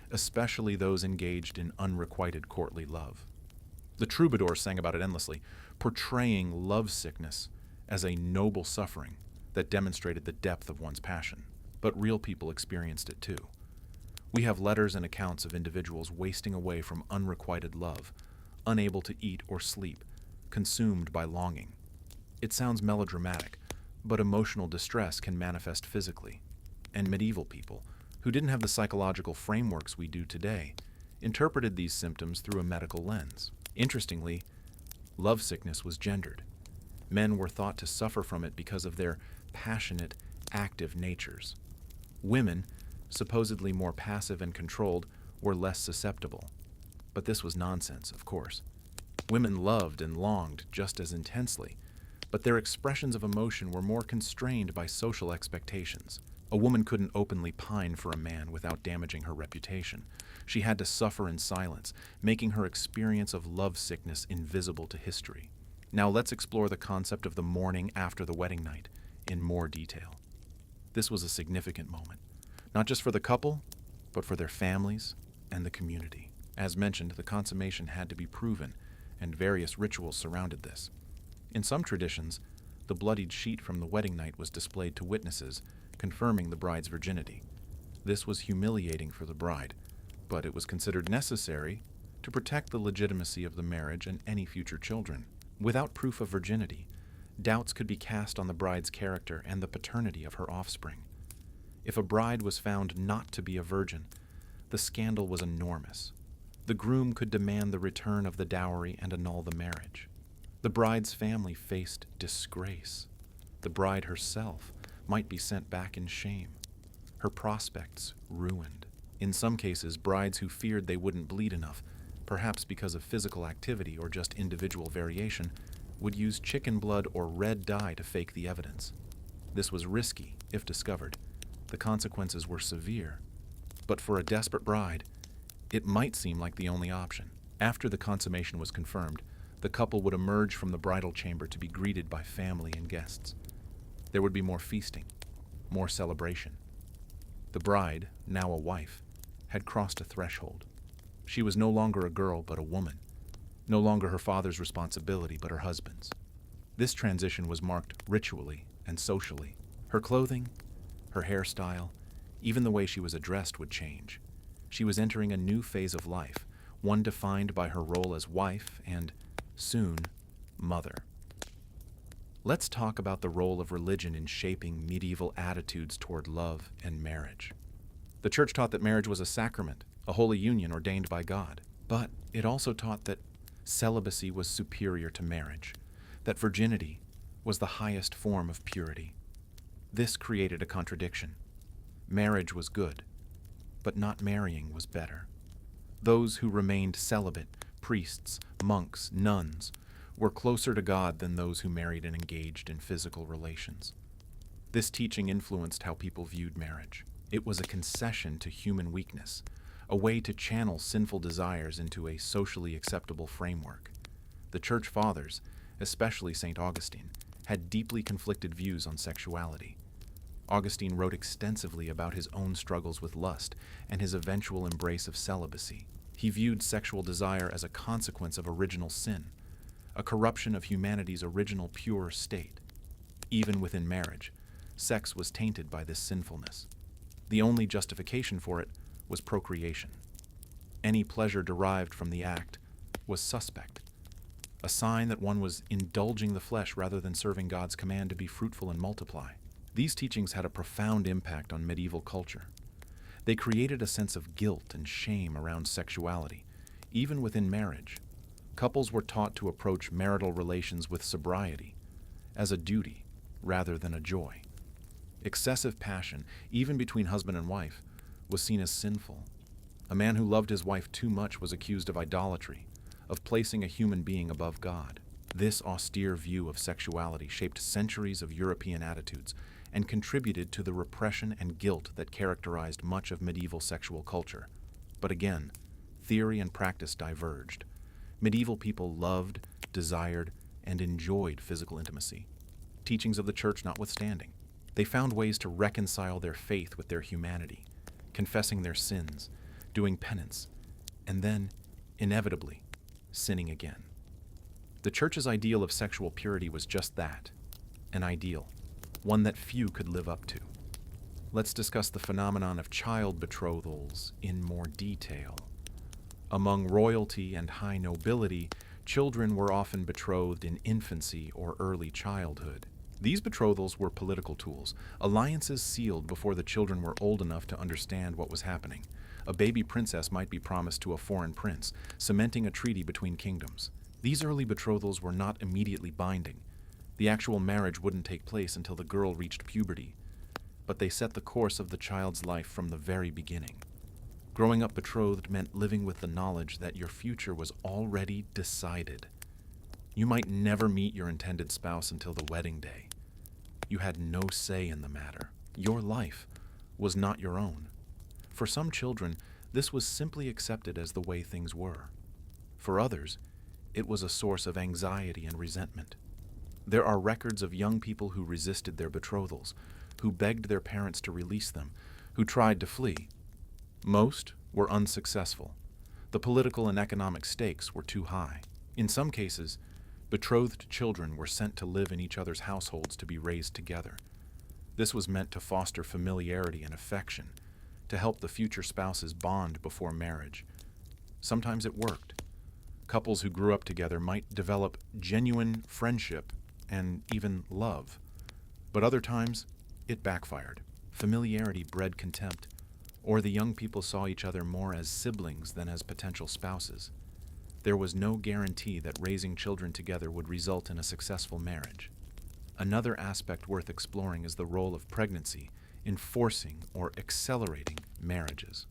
especially those engaged in unrequited courtly love. The troubadours sang about it endlessly, portraying lovesickness as a noble suffering that demonstrated the depth of one's passion. But real people experienced it too. We have letters and accounts of individuals wasting away from unrequited love, unable to eat or sleep, consumed by longing. It sounds melodramatic, but emotional distress can manifest physically. And medieval people, who didn't have the psychological frameworks we do today, interpreted these symptoms through a medical lens. Interestingly, lovesickness was gendered. Men were thought to suffer from it because of their passionate, active natures. Women, supposedly more passive and controlled, were less susceptible. But this was nonsense, of course. Women loved and longed just as intensely, but their expressions of emotion were more constrained by social expectations. A woman couldn't openly pine for a man without damaging her reputation. She had to suffer in silence, making her experience of lovesickness invisible to history. Now let's explore the concept of the morning after the wedding night in more detail. This was a significant moment, not just for the couple, but for their families and the community. As mentioned, the consummation had to be proven, and various rituals surrounded this. In some traditions, the bloodied sheet from the wedding night was displayed to witnesses, confirming the bride's virginity. This was humiliating for the bride, but it was considered necessary to protect the legitimacy of the marriage and any future children. Without proof of virginity, doubts could be cast on the bride's character and the paternity of her offspring. If a bride was found not to be a virgin, the scandal was enormous. The groom could demand the return of the dowry and annul the marriage. The bride's family faced disgrace. The bride herself might be sent back in shame. Her prospects ruined. In some cases, brides who feared they wouldn't bleed enough, perhaps because of physical activity or just individual variation, would use chicken blood or red dye to fake the evidence. This was risky if discovered. The consequences were severe. But for a desperate bride, it might seem like the only option. After the consummation was confirmed, the couple would emerge from the bridal chamber to be greeted by family and guests. There would be more feasting, more celebration. The bride, now a wife, had crossed a threshold. She was no longer a girl but a woman, no longer her father's responsibility but her husband's. This transition was marked ritually and socially. Her clothing, her hairstyle, even the way she was addressed would change. She was entering a new phase of life, one defined by her role as wife and, soon, mother. Let's talk about the role of religion in shaping medieval attitudes toward love and marriage. The church taught that marriage was a sacrament, a holy union ordained by God. But it also taught that celibacy was superior to marriage, that virginity was the highest form of purity. This created a contradiction. Marriage was good, but not marrying was better. Those who remained celibate, priests, monks, nuns, were closer to God than those who married and engaged in physical relations. This teaching influenced how people viewed marriage. It was a concession to human weakness, a way to channel sinful desires into a socially acceptable framework. The Church Fathers, especially St. Augustine, had deeply conflicted views on sexuality. Augustine wrote extensively about his own struggles with lust and his eventual embrace of celibacy. He viewed sexual desire as a consequence of original sin, a corruption of humanity's original pure state. Even within marriage, sex was tainted by this sinfulness. The only justification for it was procreation. Any pleasure derived from the act was suspect, a sign that one was indulging the flesh rather than serving God's command to be fruitful and multiply. These teachings had a profound impact on medieval culture. They created a sense of guilt and shame around sexuality, even within marriage. Couples were taught to approach marital relations with sobriety, as a duty rather than a joy. Excessive passion, even between husband and wife, was seen as sinful. A man who loved his wife too much was accused of idolatry, of placing a human being above God. This austere view of sexuality shaped centuries of European attitudes and contributed to the repression and guilt that characterized much of medieval sexual culture. But again, theory and practice diverged. Medieval people loved, desired, and enjoyed physical intimacy, teachings of the church notwithstanding. They found ways to reconcile their faith with their humanity, confessing their sins, doing penance, and then, inevitably, sinning again. The church's ideal of sexual purity was just that, an ideal, one that few could live up to. Let's discuss the phenomenon of child betrothals in more detail. Among royalty and high nobility, children were often betrothed in infancy or early childhood. These betrothals were political tools, alliances sealed before the children were old enough to understand what was happening. A baby princess might be promised to a foreign prince, cementing a treaty between kingdoms. These early betrothals were not immediately binding. The actual marriage wouldn't take place until the girl reached puberty, but they set the course of the child's life from the very beginning. Growing up betrothed meant living with the knowledge that your future was already decided. You might never meet your intended spouse until the wedding day. You had no say in the matter. Your life was not your own. For some children, this was simply accepted as the way things were. For others, it was a source of anxiety and resentment. There are records of young people who resisted their betrothals, who begged their parents to release them, who tried to flee. Most were unsuccessful. The political and economic stakes were too high. In some cases, betrothed children were sent to live in each other's households to be raised together. This was meant to foster familiarity and affection, to help the future spouses bond before marriage. Sometimes it worked. Couples who grew up together might develop genuine friendship and even love. But other times, it backfired. Familiarity bred contempt, or the young people saw each other more as siblings than as potential spouses. There was no guarantee that raising children together would result in a successful marriage. Another aspect worth exploring is the role of pregnancy in forcing or accelerating marriages.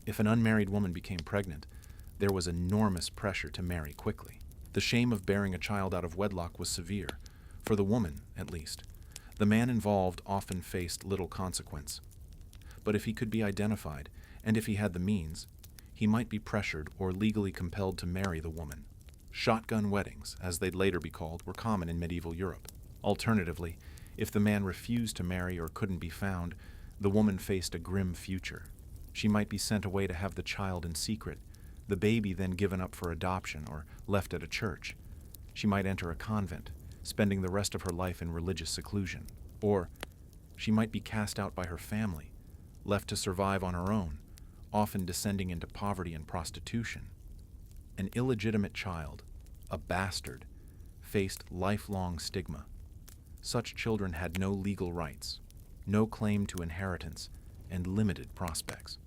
If an unmarried woman became pregnant, there was enormous pressure to marry quickly. The shame of bearing a child out of wedlock was severe, for the woman, at least. The man involved often faced little consequence. But if he could be identified, and if he had the means, he might be pressured or legally compelled to marry the woman. Shotgun weddings, as they'd later be called, were common in medieval Europe. Alternatively, if the man refused to marry or couldn't be found, the woman faced a grim future. She might be sent away to have the child in secret, the baby then given up for adoption or left at a church. She might enter a convent, spending the rest of her life in religious seclusion. Or she might be cast out by her family, left to survive on her own, often descending into poverty and prostitution. An illegitimate child, a bastard, faced lifelong stigma. Such children had no legal rights, no claim to inheritance, and limited prospects.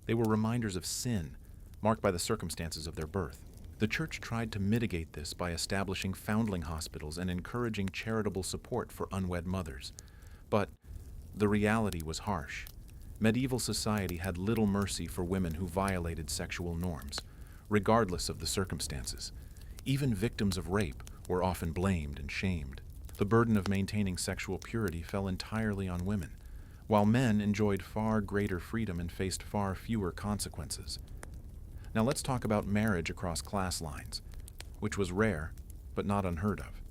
They were reminders of sin, marked by the circumstances of their birth. The church tried to mitigate this by establishing foundling hospitals and encouraging charitable support for unwed mothers. But the reality was harsh. Medieval society had little mercy for women who violated sexual norms, regardless of the circumstances. Even victims of rape were often blamed and shamed. The burden of maintaining sexual purity fell entirely on women, while men enjoyed far greater freedom and faced far fewer consequences. Now let's talk about marriage across class lines, which was rare, but not unheard of.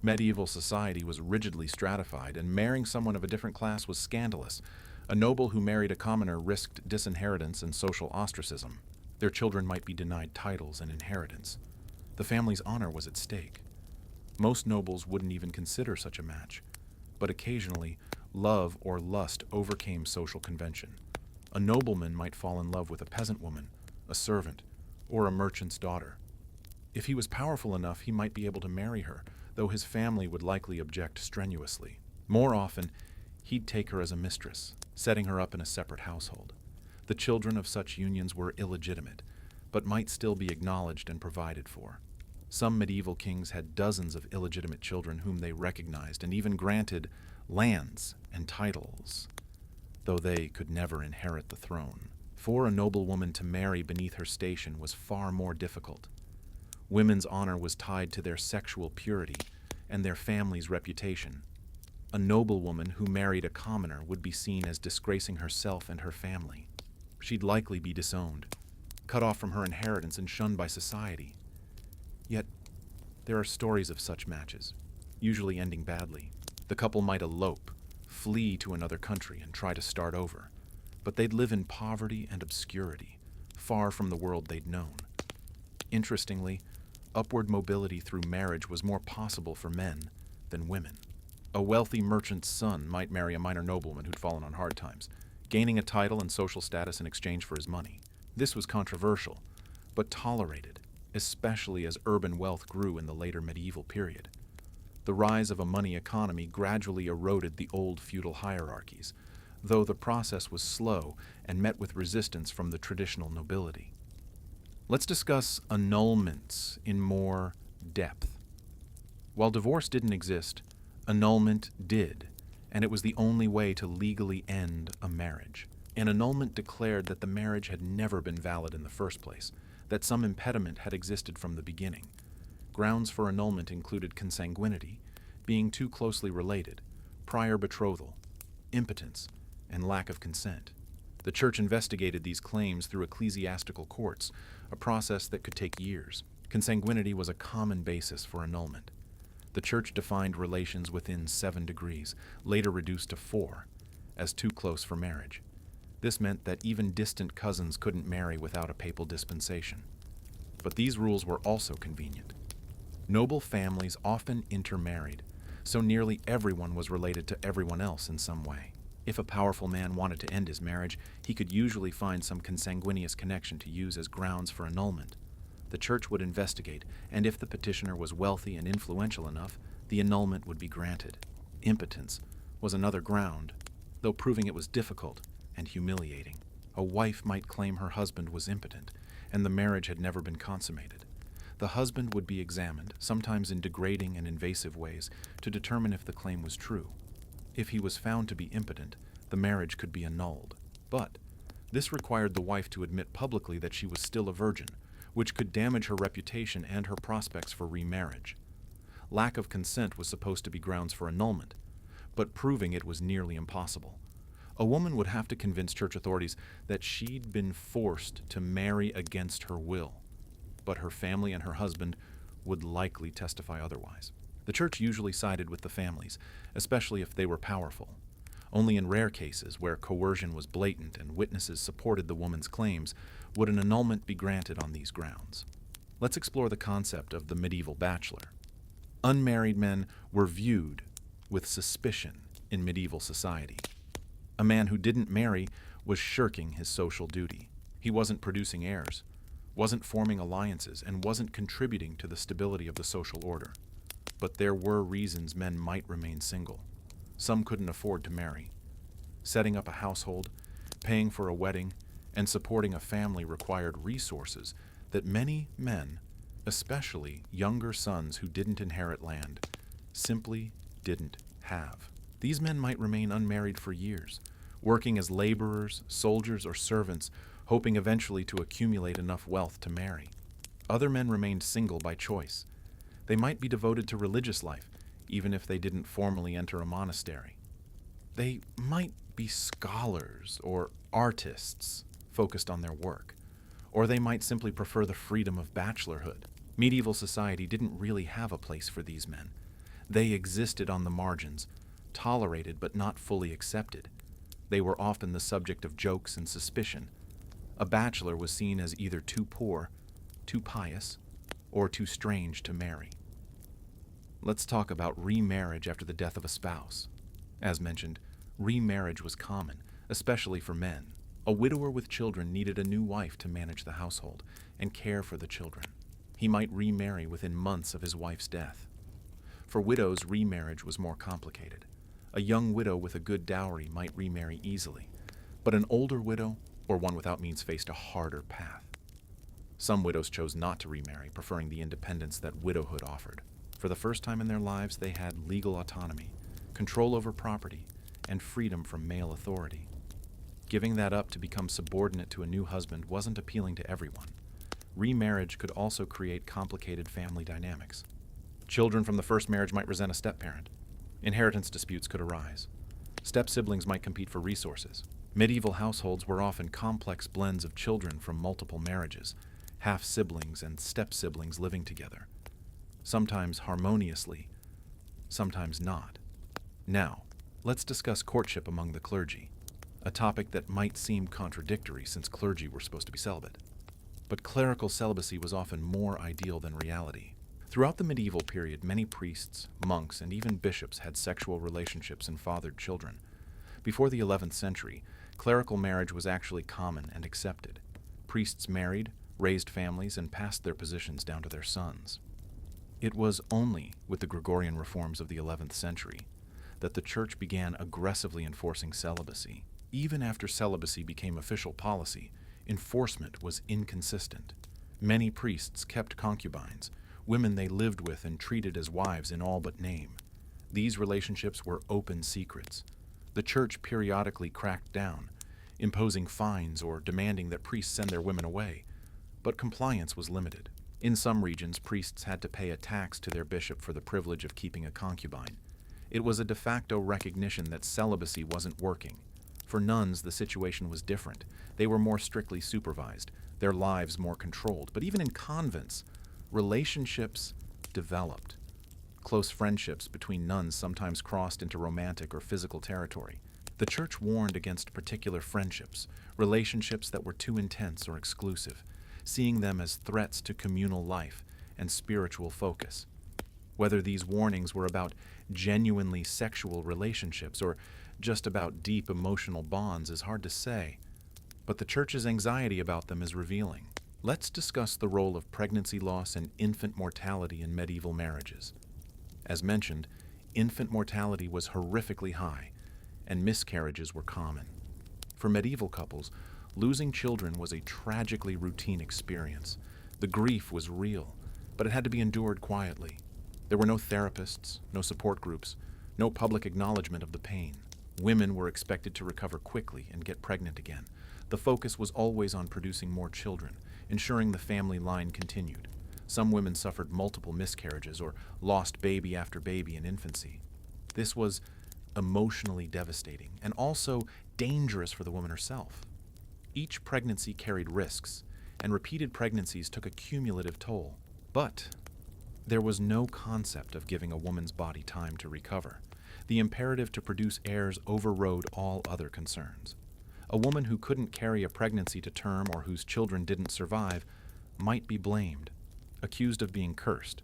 Medieval society was rigidly stratified, and marrying someone of a different class was scandalous. A noble who married a commoner risked disinheritance and social ostracism. Their children might be denied titles and inheritance. The family's honor was at stake. Most nobles wouldn't even consider such a match, but occasionally, love or lust overcame social convention. A nobleman might fall in love with a peasant woman, a servant, or a merchant's daughter. If he was powerful enough, he might be able to marry her, though his family would likely object strenuously. More often, he'd take her as a mistress, setting her up in a separate household. The children of such unions were illegitimate, but might still be acknowledged and provided for. Some medieval kings had dozens of illegitimate children whom they recognized and even granted lands and titles, though they could never inherit the throne. For a noblewoman to marry beneath her station was far more difficult. Women's honor was tied to their sexual purity and their family's reputation. A noblewoman who married a commoner would be seen as disgracing herself and her family. She'd likely be disowned, cut off from her inheritance and shunned by society. Yet, there are stories of such matches, usually ending badly. The couple might elope, flee to another country, and try to start over. But they'd live in poverty and obscurity, far from the world they'd known. Interestingly, upward mobility through marriage was more possible for men than women. A wealthy merchant's son might marry a minor nobleman who'd fallen on hard times, gaining a title and social status in exchange for his money. This was controversial, but tolerated, especially as urban wealth grew in the later medieval period. The rise of a money economy gradually eroded the old feudal hierarchies, though the process was slow and met with resistance from the traditional nobility. Let's discuss annulments in more depth. While divorce didn't exist, annulment did, and it was the only way to legally end a marriage. An annulment declared that the marriage had never been valid in the first place, that some impediment had existed from the beginning. Grounds for annulment included consanguinity, being too closely related, prior betrothal, impotence, and lack of consent. The church investigated these claims through ecclesiastical courts, a process that could take years. Consanguinity was a common basis for annulment. The church defined relations within 7 degrees, later reduced to 4, as too close for marriage. This meant that even distant cousins couldn't marry without a papal dispensation. But these rules were also convenient. Noble families often intermarried, so nearly everyone was related to everyone else in some way. If a powerful man wanted to end his marriage, he could usually find some consanguineous connection to use as grounds for annulment. The church would investigate, and if the petitioner was wealthy and influential enough, the annulment would be granted. Impotence was another ground, though proving it was difficult and humiliating. A wife might claim her husband was impotent, and the marriage had never been consummated. The husband would be examined, sometimes in degrading and invasive ways, to determine if the claim was true. If he was found to be impotent, the marriage could be annulled. But this required the wife to admit publicly that she was still a virgin, which could damage her reputation and her prospects for remarriage. Lack of consent was supposed to be grounds for annulment, but proving it was nearly impossible. A woman would have to convince church authorities that she'd been forced to marry against her will, but her family and her husband would likely testify otherwise. The church usually sided with the families, especially if they were powerful. Only in rare cases, where coercion was blatant and witnesses supported the woman's claims, would an annulment be granted on these grounds. Let's explore the concept of the medieval bachelor. Unmarried men were viewed with suspicion in medieval society. A man who didn't marry was shirking his social duty. He wasn't producing heirs, wasn't forming alliances, and wasn't contributing to the stability of the social order. But there were reasons men might remain single. Some couldn't afford to marry. Setting up a household, paying for a wedding, and supporting a family required resources that many men, especially younger sons who didn't inherit land, simply didn't have. These men might remain unmarried for years, working as laborers, soldiers, or servants, hoping eventually to accumulate enough wealth to marry. Other men remained single by choice. They might be devoted to religious life, even if they didn't formally enter a monastery. They might be scholars or artists focused on their work, or they might simply prefer the freedom of bachelorhood. Medieval society didn't really have a place for these men. They existed on the margins, tolerated but not fully accepted. They were often the subject of jokes and suspicion. A bachelor was seen as either too poor, too pious, or too strange to marry. Let's talk about remarriage after the death of a spouse. As mentioned, remarriage was common, especially for men. A widower with children needed a new wife to manage the household and care for the children. He might remarry within months of his wife's death. For widows, remarriage was more complicated. A young widow with a good dowry might remarry easily, but an older widow or one without means faced a harder path. Some widows chose not to remarry, preferring the independence that widowhood offered. For the first time in their lives, they had legal autonomy, control over property, and freedom from male authority. Giving that up to become subordinate to a new husband wasn't appealing to everyone. Remarriage could also create complicated family dynamics. Children from the first marriage might resent a step-parent. Inheritance disputes could arise. Step-siblings might compete for resources. Medieval households were often complex blends of children from multiple marriages, half-siblings and step-siblings living together, sometimes harmoniously, sometimes not. Now, let's discuss courtship among the clergy, a topic that might seem contradictory since clergy were supposed to be celibate. But clerical celibacy was often more ideal than reality. Throughout the medieval period, many priests, monks, and even bishops had sexual relationships and fathered children. Before the 11th century, clerical marriage was actually common and accepted. Priests married, raised families, and passed their positions down to their sons. It was only with the Gregorian reforms of the 11th century that the church began aggressively enforcing celibacy. Even after celibacy became official policy, enforcement was inconsistent. Many priests kept concubines, women they lived with and treated as wives in all but name. These relationships were open secrets. The church periodically cracked down, imposing fines or demanding that priests send their women away, but compliance was limited. In some regions, priests had to pay a tax to their bishop for the privilege of keeping a concubine. It was a de facto recognition that celibacy wasn't working. For nuns, the situation was different. They were more strictly supervised, their lives more controlled. But even in convents, relationships developed. Close friendships between nuns sometimes crossed into romantic or physical territory. The church warned against particular friendships, relationships that were too intense or exclusive, seeing them as threats to communal life and spiritual focus. Whether these warnings were about genuinely sexual relationships or just about deep emotional bonds is hard to say, but the Church's anxiety about them is revealing. Let's discuss the role of pregnancy loss and infant mortality in medieval marriages. As mentioned, infant mortality was horrifically high, and miscarriages were common. For medieval couples, losing children was a tragically routine experience. The grief was real, but it had to be endured quietly. There were no therapists, no support groups, no public acknowledgement of the pain. Women were expected to recover quickly and get pregnant again. The focus was always on producing more children, ensuring the family line continued. Some women suffered multiple miscarriages or lost baby after baby in infancy. This was emotionally devastating and also dangerous for the woman herself. Each pregnancy carried risks, and repeated pregnancies took a cumulative toll. But there was no concept of giving a woman's body time to recover. The imperative to produce heirs overrode all other concerns. A woman who couldn't carry a pregnancy to term or whose children didn't survive might be blamed, accused of being cursed,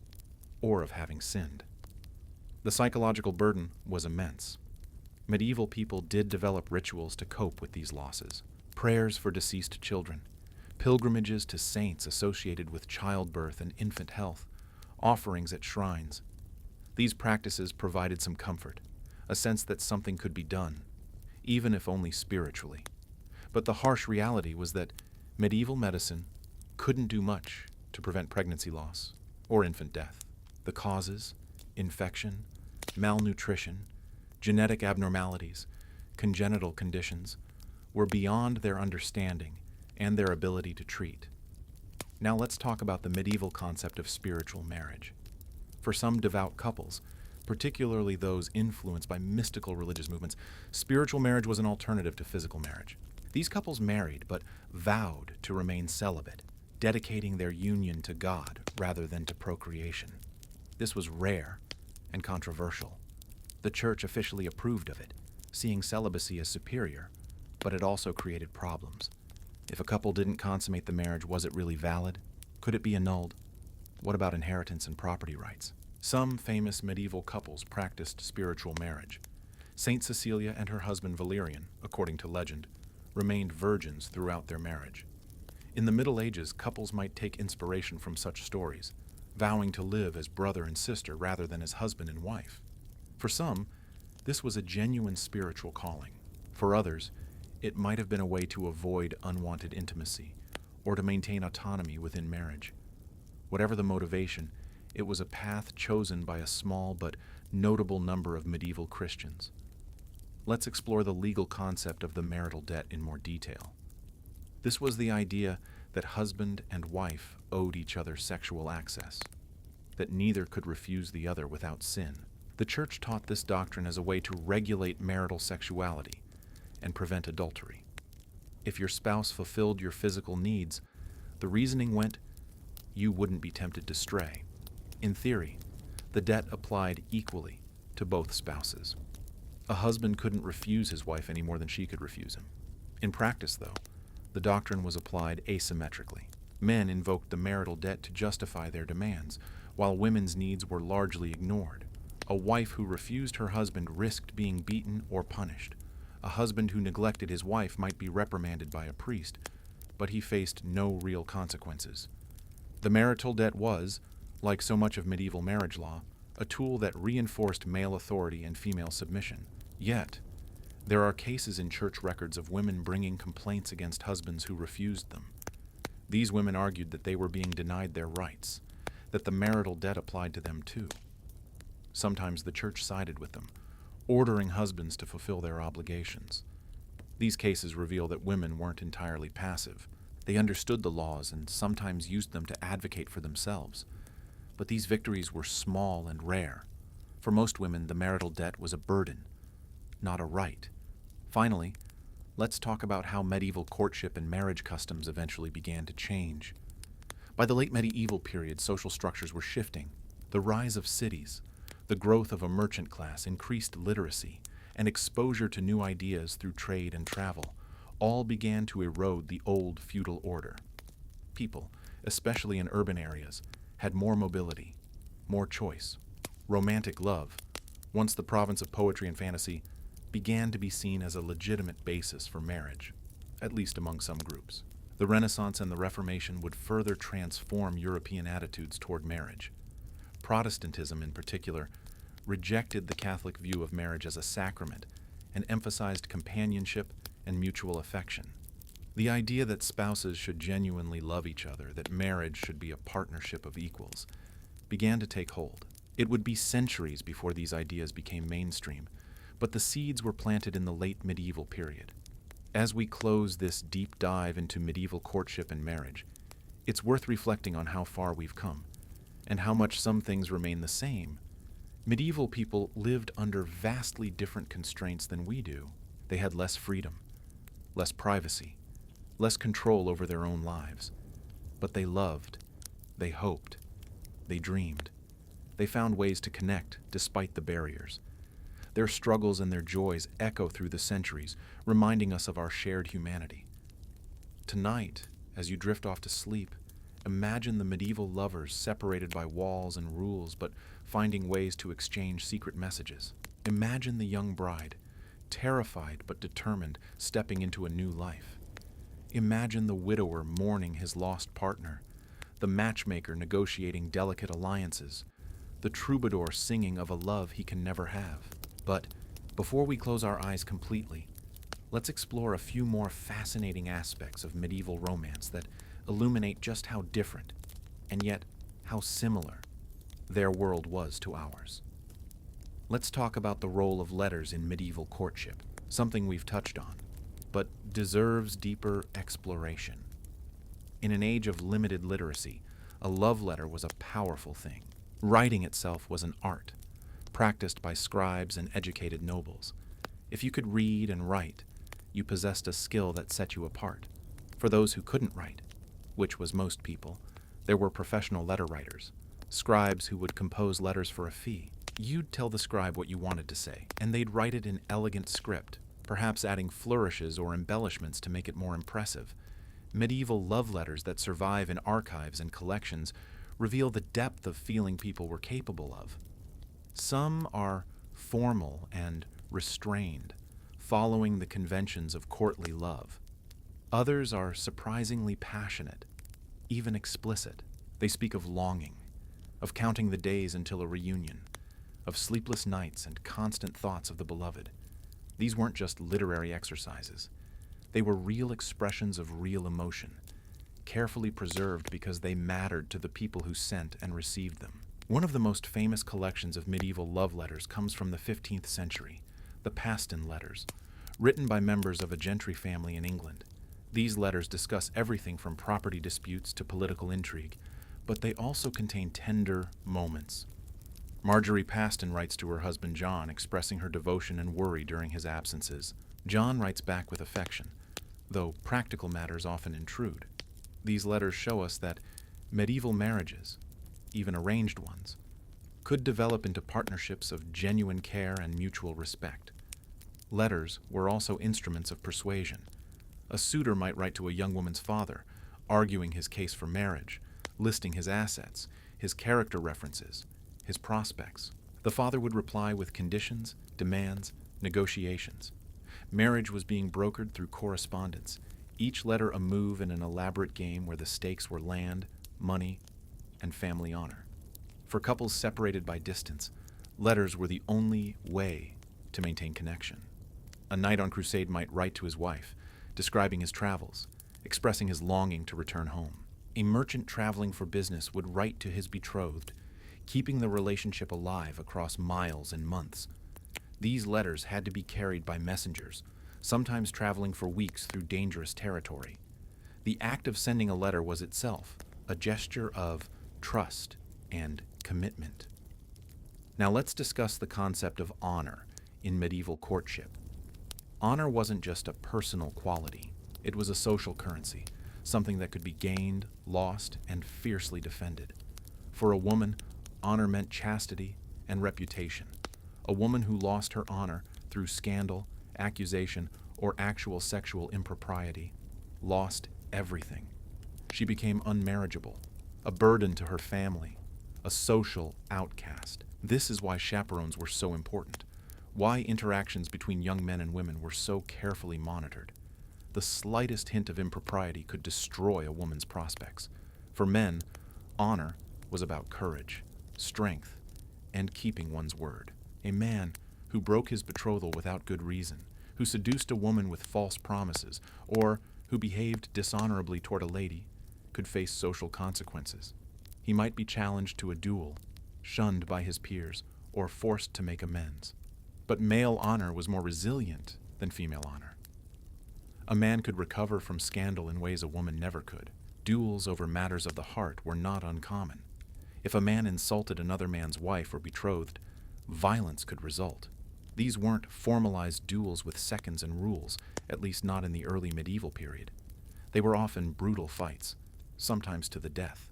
or of having sinned. The psychological burden was immense. Medieval people did develop rituals to cope with these losses. Prayers for deceased children, pilgrimages to saints associated with childbirth and infant health, offerings at shrines. These practices provided some comfort, a sense that something could be done, even if only spiritually. But the harsh reality was that medieval medicine couldn't do much to prevent pregnancy loss or infant death. The causes, infection, malnutrition, genetic abnormalities, congenital conditions, were beyond their understanding and their ability to treat. Now let's talk about the medieval concept of spiritual marriage. For some devout couples, particularly those influenced by mystical religious movements, spiritual marriage was an alternative to physical marriage. These couples married but vowed to remain celibate, dedicating their union to God rather than to procreation. This was rare and controversial. The Church officially approved of it, seeing celibacy as superior, but it also created problems. If a couple didn't consummate the marriage, was it really valid? Could it be annulled? What about inheritance and property rights? Some famous medieval couples practiced spiritual marriage. Saint Cecilia and her husband Valerian, according to legend, remained virgins throughout their marriage. In the Middle Ages, couples might take inspiration from such stories, vowing to live as brother and sister rather than as husband and wife. For some, this was a genuine spiritual calling. For others, it might have been a way to avoid unwanted intimacy or to maintain autonomy within marriage. Whatever the motivation, it was a path chosen by a small but notable number of medieval Christians. Let's explore the legal concept of the marital debt in more detail. This was the idea that husband and wife owed each other sexual access, that neither could refuse the other without sin. The Church taught this doctrine as a way to regulate marital sexuality and prevent adultery. If your spouse fulfilled your physical needs, the reasoning went, you wouldn't be tempted to stray. In theory, the debt applied equally to both spouses. A husband couldn't refuse his wife any more than she could refuse him. In practice, though, the doctrine was applied asymmetrically. Men invoked the marital debt to justify their demands, while women's needs were largely ignored. A wife who refused her husband risked being beaten or punished. A husband who neglected his wife might be reprimanded by a priest, but he faced no real consequences. The marital debt was, like so much of medieval marriage law, a tool that reinforced male authority and female submission. Yet, there are cases in church records of women bringing complaints against husbands who refused them. These women argued that they were being denied their rights, that the marital debt applied to them too. Sometimes the church sided with them, ordering husbands to fulfill their obligations. These cases reveal that women weren't entirely passive. They understood the laws and sometimes used them to advocate for themselves. But these victories were small and rare. For most women, the marital debt was a burden, not a right. Finally, let's talk about how medieval courtship and marriage customs eventually began to change. By the late medieval period, social structures were shifting. The rise of cities, the growth of a merchant class, increased literacy, and exposure to new ideas through trade and travel all began to erode the old feudal order. People, especially in urban areas, had more mobility, more choice. Romantic love once the province of poetry and fantasy, began to be seen as a legitimate basis for marriage, at least among some groups. The Renaissance and the Reformation would further transform European attitudes toward marriage. Protestantism, in particular, rejected the Catholic view of marriage as a sacrament and emphasized companionship and mutual affection. The idea that spouses should genuinely love each other, that marriage should be a partnership of equals, began to take hold. It would be centuries before these ideas became mainstream, but the seeds were planted in the late medieval period. As we close this deep dive into medieval courtship and marriage, it's worth reflecting on how far we've come, and how much some things remain the same. Medieval people lived under vastly different constraints than we do. They had less freedom, less privacy, less control over their own lives. But they loved, they hoped, they dreamed. They found ways to connect despite the barriers. Their struggles and their joys echo through the centuries, reminding us of our shared humanity. Tonight, as you drift off to sleep, imagine the medieval lovers separated by walls and rules, but finding ways to exchange secret messages. Imagine the young bride, terrified but determined, stepping into a new life. Imagine the widower mourning his lost partner, the matchmaker negotiating delicate alliances, the troubadour singing of a love he can never have. But before we close our eyes completely, let's explore a few more fascinating aspects of medieval romance that illuminate just how different, and yet how similar, their world was to ours. Let's talk about the role of letters in medieval courtship, something we've touched on, but deserves deeper exploration. In an age of limited literacy, a love letter was a powerful thing. Writing itself was an art, practiced by scribes and educated nobles. If you could read and write, you possessed a skill that set you apart. For those who couldn't write, which was most people, there were professional letter writers, scribes who would compose letters for a fee. You'd tell the scribe what you wanted to say, and they'd write it in elegant script, perhaps adding flourishes or embellishments to make it more impressive. Medieval love letters that survive in archives and collections reveal the depth of feeling people were capable of. Some are formal and restrained, following the conventions of courtly love. Others are surprisingly passionate, even explicit. They speak of longing, of counting the days until a reunion, of sleepless nights and constant thoughts of the beloved. These weren't just literary exercises. They were real expressions of real emotion, carefully preserved because they mattered to the people who sent and received them. One of the most famous collections of medieval love letters comes from the 15th century, the Paston letters, written by members of a gentry family in England. These letters discuss everything from property disputes to political intrigue, but they also contain tender moments. Marjorie Paston writes to her husband John, expressing her devotion and worry during his absences. John writes back with affection, though practical matters often intrude. These letters show us that medieval marriages, even arranged ones, could develop into partnerships of genuine care and mutual respect. Letters were also instruments of persuasion. A suitor might write to a young woman's father, arguing his case for marriage, listing his assets, his character references, his prospects. The father would reply with conditions, demands, negotiations. Marriage was being brokered through correspondence, each letter a move in an elaborate game where the stakes were land, money, and family honor. For couples separated by distance, letters were the only way to maintain connection. A knight on crusade might write to his wife, describing his travels, expressing his longing to return home. A merchant traveling for business would write to his betrothed, keeping the relationship alive across miles and months. These letters had to be carried by messengers, sometimes traveling for weeks through dangerous territory. The act of sending a letter was itself a gesture of trust and commitment. Now let's discuss the concept of honor in medieval courtship. Honor wasn't just a personal quality, it was a social currency, something that could be gained, lost, and fiercely defended. For a woman, honor meant chastity and reputation. A woman who lost her honor through scandal, accusation, or actual sexual impropriety lost everything. She became unmarriageable, a burden to her family, a social outcast. This is why chaperones were so important, why interactions between young men and women were so carefully monitored. The slightest hint of impropriety could destroy a woman's prospects. For men, honor was about courage, strength, and keeping one's word. A man who broke his betrothal without good reason, who seduced a woman with false promises, or who behaved dishonorably toward a lady, could face social consequences. He might be challenged to a duel, shunned by his peers, or forced to make amends. But male honor was more resilient than female honor. A man could recover from scandal in ways a woman never could. Duels over matters of the heart were not uncommon. If a man insulted another man's wife or betrothed, violence could result. These weren't formalized duels with seconds and rules, at least not in the early medieval period. They were often brutal fights, sometimes to the death.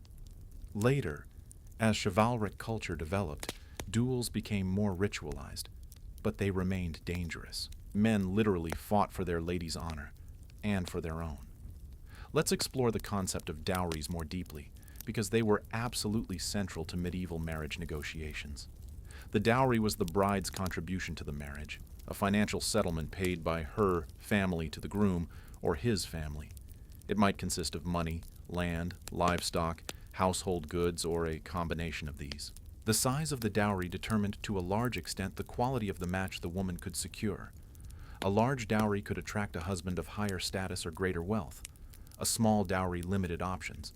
Later, as chivalric culture developed, duels became more ritualized, but they remained dangerous. Men literally fought for their lady's honor, and for their own. Let's explore the concept of dowries more deeply, because they were absolutely central to medieval marriage negotiations. The dowry was the bride's contribution to the marriage, a financial settlement paid by her family to the groom or his family. It might consist of money, land, livestock, household goods, or a combination of these. The size of the dowry determined to a large extent the quality of the match the woman could secure. A large dowry could attract a husband of higher status or greater wealth. A small dowry limited options.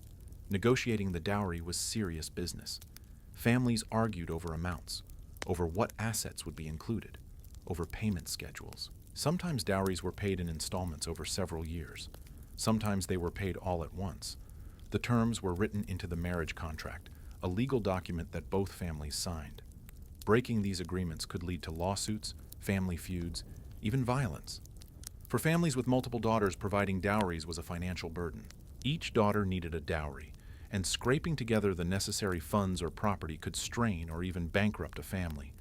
Negotiating the dowry was serious business. Families argued over amounts, over what assets would be included, over payment schedules. Sometimes dowries were paid in installments over several years. Sometimes they were paid all at once. The terms were written into the marriage contract, a legal document that both families signed. Breaking these agreements could lead to lawsuits, family feuds, even violence. For families with multiple daughters, providing dowries was a financial burden. Each daughter needed a dowry, and scraping together the necessary funds or property could strain or even bankrupt a family.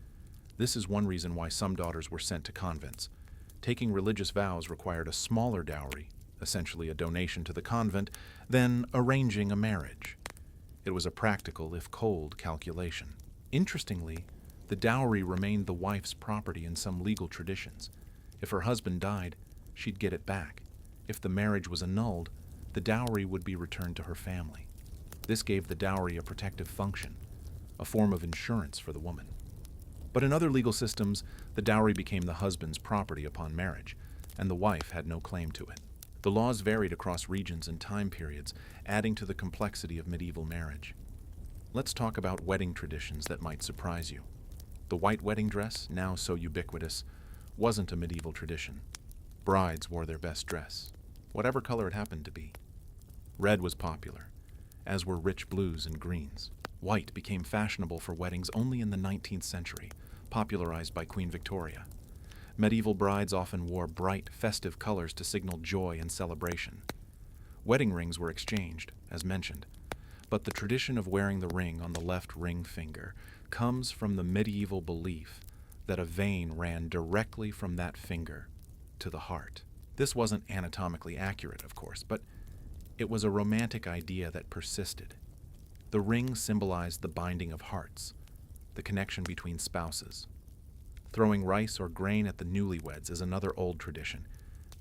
This is one reason why some daughters were sent to convents. Taking religious vows required a smaller dowry, essentially a donation to the convent, than arranging a marriage. It was a practical, if cold, calculation. Interestingly, the dowry remained the wife's property in some legal traditions. If her husband died, she'd get it back. If the marriage was annulled, the dowry would be returned to her family. This gave the dowry a protective function, a form of insurance for the woman. But in other legal systems, the dowry became the husband's property upon marriage, and the wife had no claim to it. The laws varied across regions and time periods, adding to the complexity of medieval marriage. Let's talk about wedding traditions that might surprise you. The white wedding dress, now so ubiquitous, wasn't a medieval tradition. Brides wore their best dress, whatever color it happened to be. Red was popular, as were rich blues and greens. White became fashionable for weddings only in the 19th century, popularized by Queen Victoria. Medieval brides often wore bright, festive colors to signal joy and celebration. Wedding rings were exchanged, as mentioned, but the tradition of wearing the ring on the left ring finger comes from the medieval belief that a vein ran directly from that finger to the heart. This wasn't anatomically accurate, of course, but it was a romantic idea that persisted. The ring symbolized the binding of hearts, the connection between spouses. Throwing rice or grain at the newlyweds is another old tradition,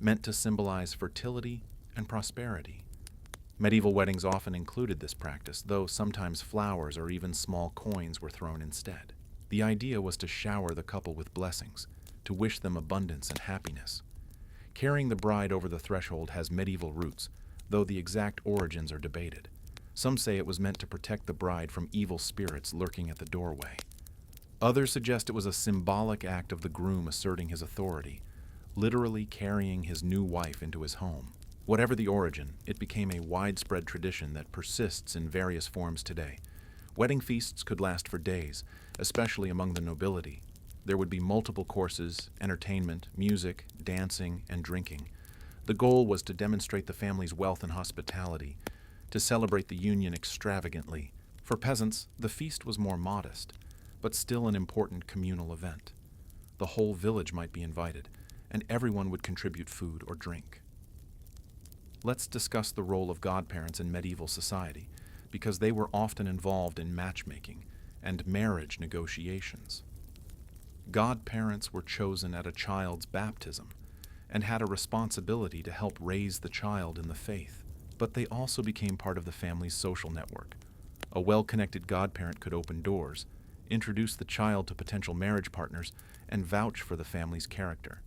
meant to symbolize fertility and prosperity. Medieval weddings often included this practice, though sometimes flowers or even small coins were thrown instead. The idea was to shower the couple with blessings, to wish them abundance and happiness. Carrying the bride over the threshold has medieval roots, though the exact origins are debated. Some say it was meant to protect the bride from evil spirits lurking at the doorway. Others suggest it was a symbolic act of the groom asserting his authority, literally carrying his new wife into his home. Whatever the origin, it became a widespread tradition that persists in various forms today. Wedding feasts could last for days, especially among the nobility. There would be multiple courses, entertainment, music, dancing, and drinking. The goal was to demonstrate the family's wealth and hospitality, to celebrate the union extravagantly. For peasants, the feast was more modest, but still an important communal event. The whole village might be invited, and everyone would contribute food or drink. Let's discuss the role of godparents in medieval society, because they were often involved in matchmaking and marriage negotiations. Godparents were chosen at a child's baptism and had a responsibility to help raise the child in the faith, but they also became part of the family's social network. A well-connected godparent could open doors, introduce the child to potential marriage partners, and vouch for the family's character.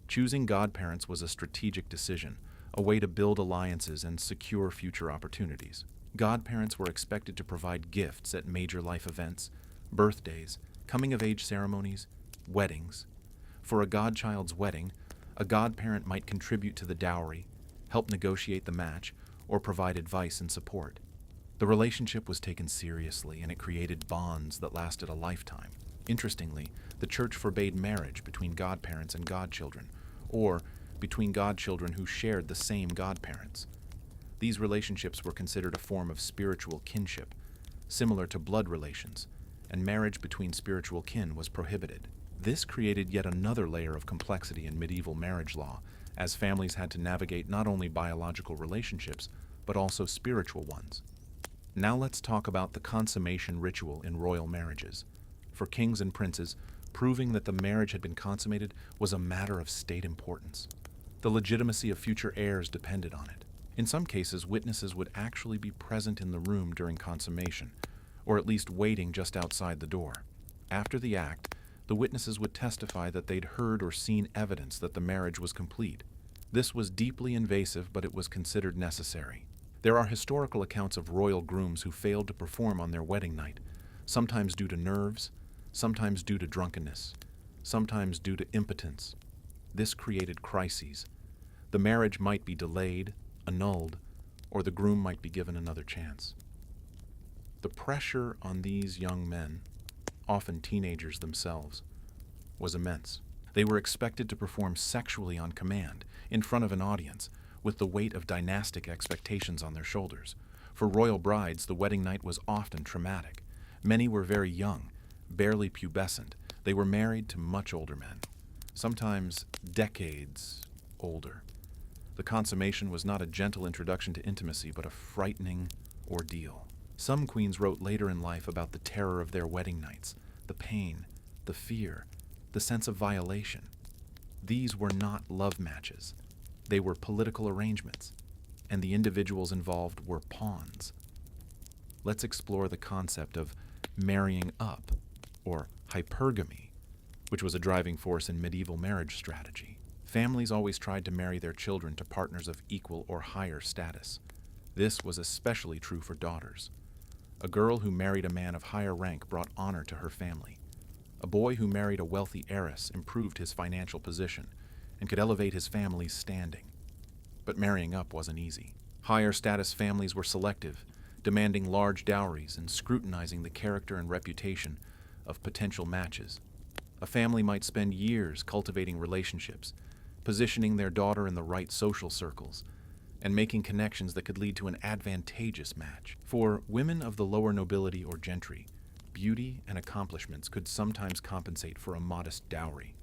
Choosing godparents was a strategic decision, a way to build alliances and secure future opportunities. Godparents were expected to provide gifts at major life events, birthdays, coming-of-age ceremonies, weddings. For a godchild's wedding, a godparent might contribute to the dowry, help negotiate the match, or provide advice and support. The relationship was taken seriously, and it created bonds that lasted a lifetime. Interestingly, the church forbade marriage between godparents and godchildren, or between godchildren who shared the same godparents. These relationships were considered a form of spiritual kinship, similar to blood relations, and marriage between spiritual kin was prohibited. This created yet another layer of complexity in medieval marriage law, as families had to navigate not only biological relationships, but also spiritual ones. Now let's talk about the consummation ritual in royal marriages. For kings and princes, proving that the marriage had been consummated was a matter of state importance. The legitimacy of future heirs depended on it. In some cases, witnesses would actually be present in the room during consummation, or at least waiting just outside the door. After the act, the witnesses would testify that they'd heard or seen evidence that the marriage was complete. This was deeply invasive, but it was considered necessary. There are historical accounts of royal grooms who failed to perform on their wedding night, sometimes due to nerves, sometimes due to drunkenness, sometimes due to impotence. This created crises. The marriage might be delayed, annulled, or the groom might be given another chance. The pressure on these young men, often teenagers themselves, was immense. They were expected to perform sexually on command, in front of an audience, with the weight of dynastic expectations on their shoulders. For royal brides, the wedding night was often traumatic. Many were very young, barely pubescent. They were married to much older men, sometimes decades older. The consummation was not a gentle introduction to intimacy, but a frightening ordeal. Some queens wrote later in life about the terror of their wedding nights, the pain, the fear, the sense of violation. These were not love matches. They were political arrangements, and the individuals involved were pawns. Let's explore the concept of marrying up, or hypergamy, which was a driving force in medieval marriage strategy. Families always tried to marry their children to partners of equal or higher status. This was especially true for daughters. A girl who married a man of higher rank brought honor to her family. A boy who married a wealthy heiress improved his financial position and could elevate his family's standing. But marrying up wasn't easy. Higher status families were selective, demanding large dowries and scrutinizing the character and reputation of potential matches. A family might spend years cultivating relationships, positioning their daughter in the right social circles, and making connections that could lead to an advantageous match. For women of the lower nobility or gentry, beauty and accomplishments could sometimes compensate for a modest dowry.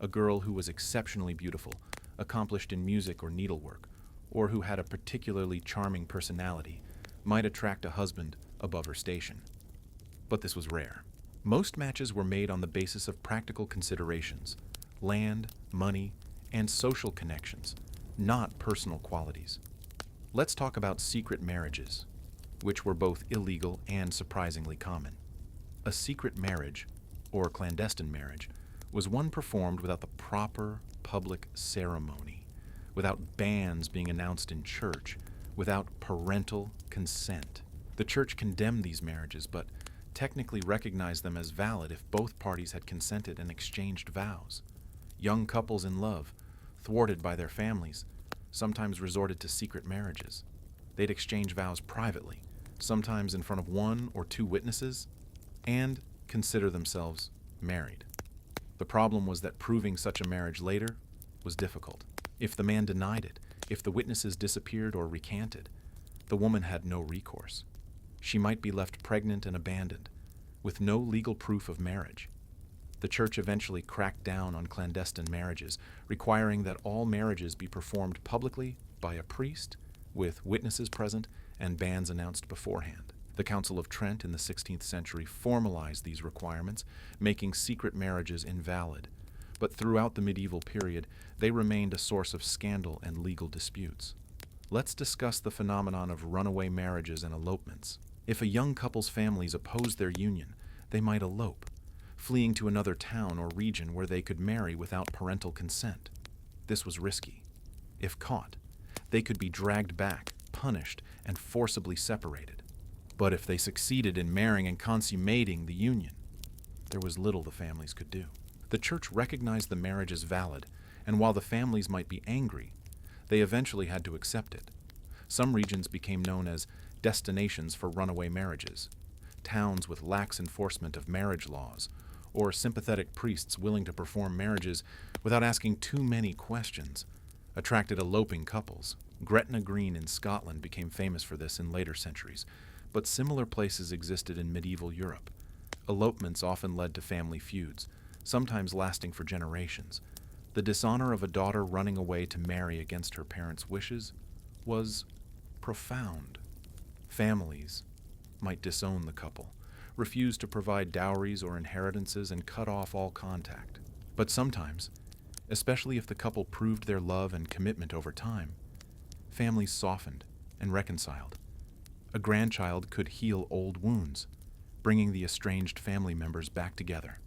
A girl who was exceptionally beautiful, accomplished in music or needlework, or who had a particularly charming personality, might attract a husband above her station. But this was rare. Most matches were made on the basis of practical considerations, land, money, and social connections, not personal qualities. Let's talk about secret marriages, which were both illegal and surprisingly common. A secret marriage, or clandestine marriage, was one performed without the proper public ceremony, without banns being announced in church, without parental consent. The church condemned these marriages, but technically recognized them as valid if both parties had consented and exchanged vows. Young couples in love, thwarted by their families, sometimes resorted to secret marriages. They'd exchange vows privately, sometimes in front of one or two witnesses, and consider themselves married. The problem was that proving such a marriage later was difficult. If the man denied it, if the witnesses disappeared or recanted, the woman had no recourse. She might be left pregnant and abandoned, with no legal proof of marriage. The church eventually cracked down on clandestine marriages, requiring that all marriages be performed publicly by a priest, with witnesses present and bans announced beforehand. The Council of Trent in the 16th century formalized these requirements, making secret marriages invalid. But throughout the medieval period, they remained a source of scandal and legal disputes. Let's discuss the phenomenon of runaway marriages and elopements. If a young couple's families opposed their union, they might elope, fleeing to another town or region where they could marry without parental consent. This was risky. If caught, they could be dragged back, punished, and forcibly separated. But if they succeeded in marrying and consummating the union, there was little the families could do. The church recognized the marriage as valid, and while the families might be angry, they eventually had to accept it. Some regions became known as destinations for runaway marriages, towns with lax enforcement of marriage laws, or sympathetic priests willing to perform marriages without asking too many questions, attracted eloping couples. Gretna Green in Scotland became famous for this in later centuries, but similar places existed in medieval Europe. Elopements often led to family feuds, sometimes lasting for generations. The dishonor of a daughter running away to marry against her parents' wishes was profound. Families might disown the couple, refuse to provide dowries or inheritances, and cut off all contact. But sometimes, especially if the couple proved their love and commitment over time, families softened and reconciled. A grandchild could heal old wounds, bringing the estranged family members back together.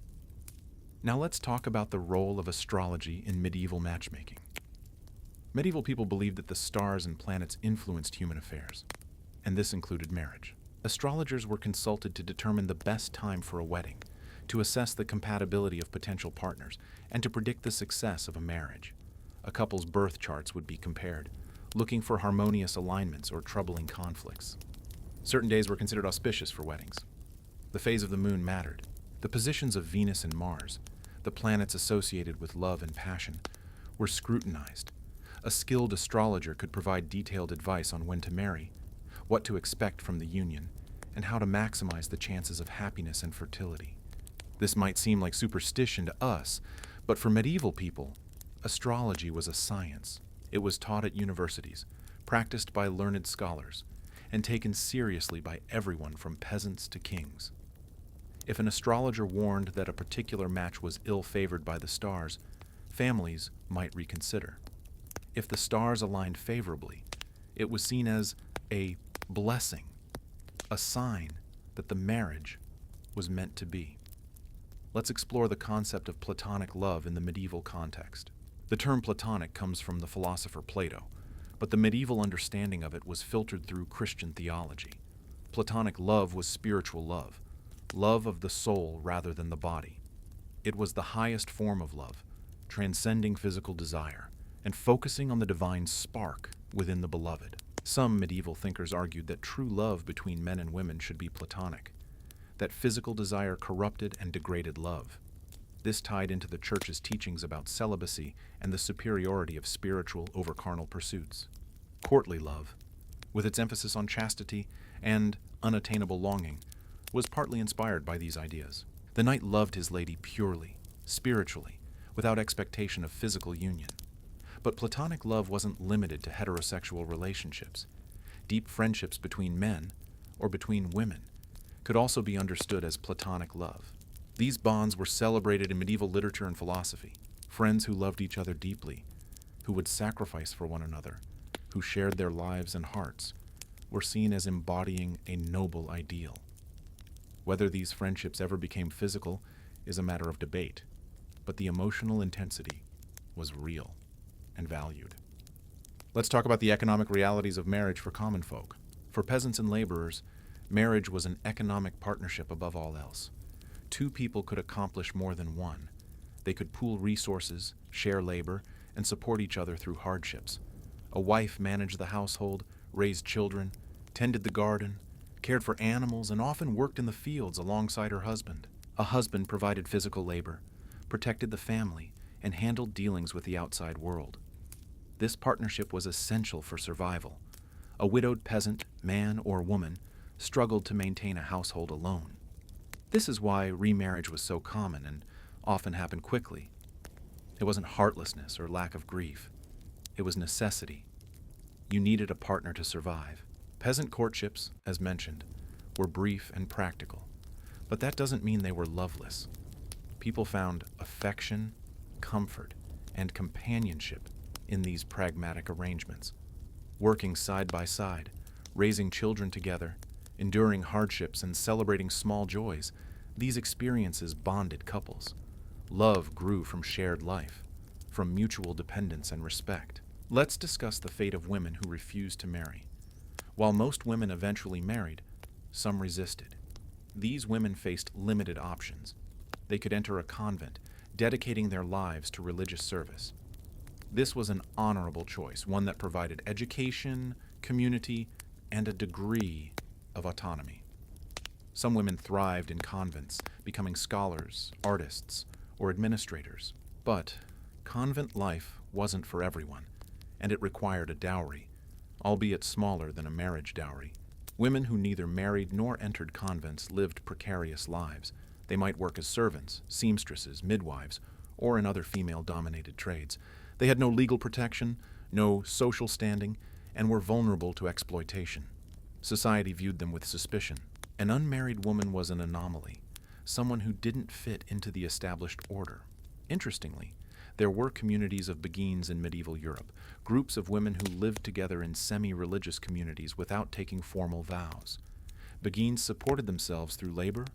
Now let's talk about the role of astrology in medieval matchmaking. Medieval people believed that the stars and planets influenced human affairs, and this included marriage. Astrologers were consulted to determine the best time for a wedding, to assess the compatibility of potential partners, and to predict the success of a marriage. A couple's birth charts would be compared, looking for harmonious alignments or troubling conflicts. Certain days were considered auspicious for weddings. The phase of the moon mattered. The positions of Venus and Mars, the planets associated with love and passion, were scrutinized. A skilled astrologer could provide detailed advice on when to marry, what to expect from the union, and how to maximize the chances of happiness and fertility. This might seem like superstition to us, but for medieval people, astrology was a science. It was taught at universities, practiced by learned scholars, and taken seriously by everyone from peasants to kings. If an astrologer warned that a particular match was ill-favored by the stars, families might reconsider. If the stars aligned favorably, it was seen as a blessing, a sign that the marriage was meant to be. Let's explore the concept of platonic love in the medieval context. The term platonic comes from the philosopher Plato, but the medieval understanding of it was filtered through Christian theology. Platonic love was spiritual love, love of the soul rather than the body. It was the highest form of love, transcending physical desire, and focusing on the divine spark within the beloved. Some medieval thinkers argued that true love between men and women should be platonic, that physical desire corrupted and degraded love. This tied into the Church's teachings about celibacy and the superiority of spiritual over carnal pursuits. Courtly love, with its emphasis on chastity and unattainable longing, was partly inspired by these ideas. The knight loved his lady purely, spiritually, without expectation of physical union. But platonic love wasn't limited to heterosexual relationships. Deep friendships between men, or between women, could also be understood as platonic love. These bonds were celebrated in medieval literature and philosophy. Friends who loved each other deeply, who would sacrifice for one another, who shared their lives and hearts, were seen as embodying a noble ideal. Whether these friendships ever became physical is a matter of debate, but the emotional intensity was real and valued. Let's talk about the economic realities of marriage for common folk. For peasants and laborers, marriage was an economic partnership above all else. Two people could accomplish more than one. They could pool resources, share labor, and support each other through hardships. A wife managed the household, raised children, tended the garden, cared for animals, and often worked in the fields alongside her husband. A husband provided physical labor, protected the family, and handled dealings with the outside world. This partnership was essential for survival. A widowed peasant, man or woman, struggled to maintain a household alone. This is why remarriage was so common and often happened quickly. It wasn't heartlessness or lack of grief. It was necessity. You needed a partner to survive. Peasant courtships, as mentioned, were brief and practical, but that doesn't mean they were loveless. People found affection, comfort, and companionship in these pragmatic arrangements. Working side by side, raising children together, enduring hardships, and celebrating small joys, these experiences bonded couples. Love grew from shared life, from mutual dependence and respect. Let's discuss the fate of women who refused to marry. While most women eventually married, some resisted. These women faced limited options. They could enter a convent, dedicating their lives to religious service. This was an honorable choice, one that provided education, community, and a degree of autonomy. Some women thrived in convents, becoming scholars, artists, or administrators. But convent life wasn't for everyone, and it required a dowry, albeit smaller than a marriage dowry. Women who neither married nor entered convents lived precarious lives. They might work as servants, seamstresses, midwives, or in other female-dominated trades. They had no legal protection, no social standing, and were vulnerable to exploitation. Society viewed them with suspicion. An unmarried woman was an anomaly, someone who didn't fit into the established order. Interestingly, there were communities of beguines in medieval Europe, groups of women who lived together in semi-religious communities without taking formal vows. Beguines supported themselves through labor,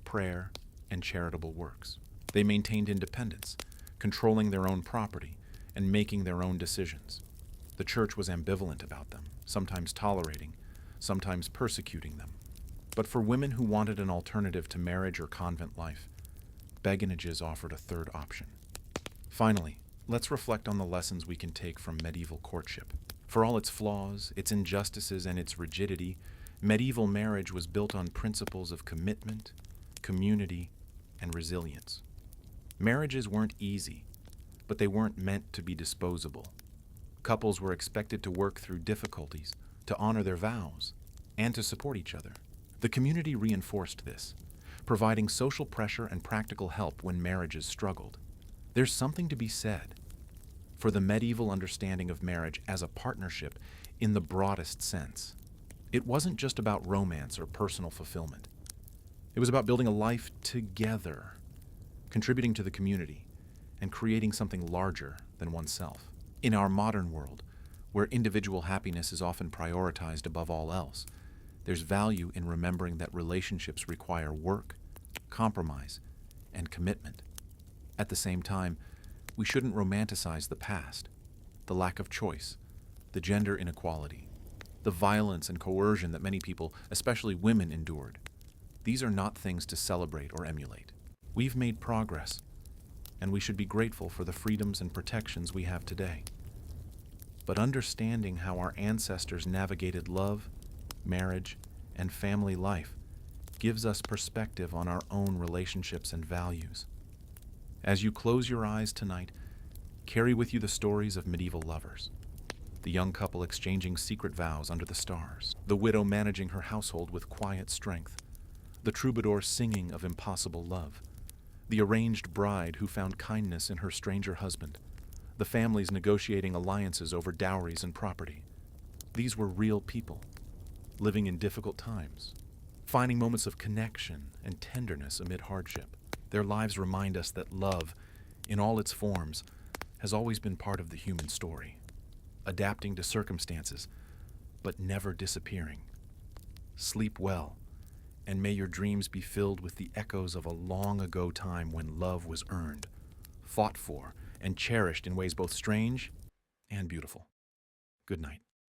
prayer, and charitable works. They maintained independence, controlling their own property and making their own decisions. The church was ambivalent about them, sometimes tolerating, sometimes persecuting them. But for women who wanted an alternative to marriage or convent life, beguinages offered a third option. Finally, let's reflect on the lessons we can take from medieval courtship. For all its flaws, its injustices, and its rigidity, medieval marriage was built on principles of commitment, community, and resilience. Marriages weren't easy, but they weren't meant to be disposable. Couples were expected to work through difficulties, to honor their vows, and to support each other. The community reinforced this, providing social pressure and practical help when marriages struggled. There's something to be said for the medieval understanding of marriage as a partnership in the broadest sense. It wasn't just about romance or personal fulfillment. It was about building a life together, contributing to the community, and creating something larger than oneself. In our modern world, where individual happiness is often prioritized above all else, there's value in remembering that relationships require work, compromise, and commitment. At the same time, we shouldn't romanticize the past, the lack of choice, the gender inequality, the violence and coercion that many people, especially women, endured. These are not things to celebrate or emulate. We've made progress, and we should be grateful for the freedoms and protections we have today. But understanding how our ancestors navigated love, marriage, and family life gives us perspective on our own relationships and values. As you close your eyes tonight, carry with you the stories of medieval lovers, the young couple exchanging secret vows under the stars, the widow managing her household with quiet strength, the troubadour singing of impossible love, the arranged bride who found kindness in her stranger husband, the families negotiating alliances over dowries and property. These were real people, living in difficult times, finding moments of connection and tenderness amid hardship. Their lives remind us that love, in all its forms, has always been part of the human story, adapting to circumstances, but never disappearing. Sleep well, and may your dreams be filled with the echoes of a long ago time when love was earned, fought for, and cherished in ways both strange and beautiful. Good night.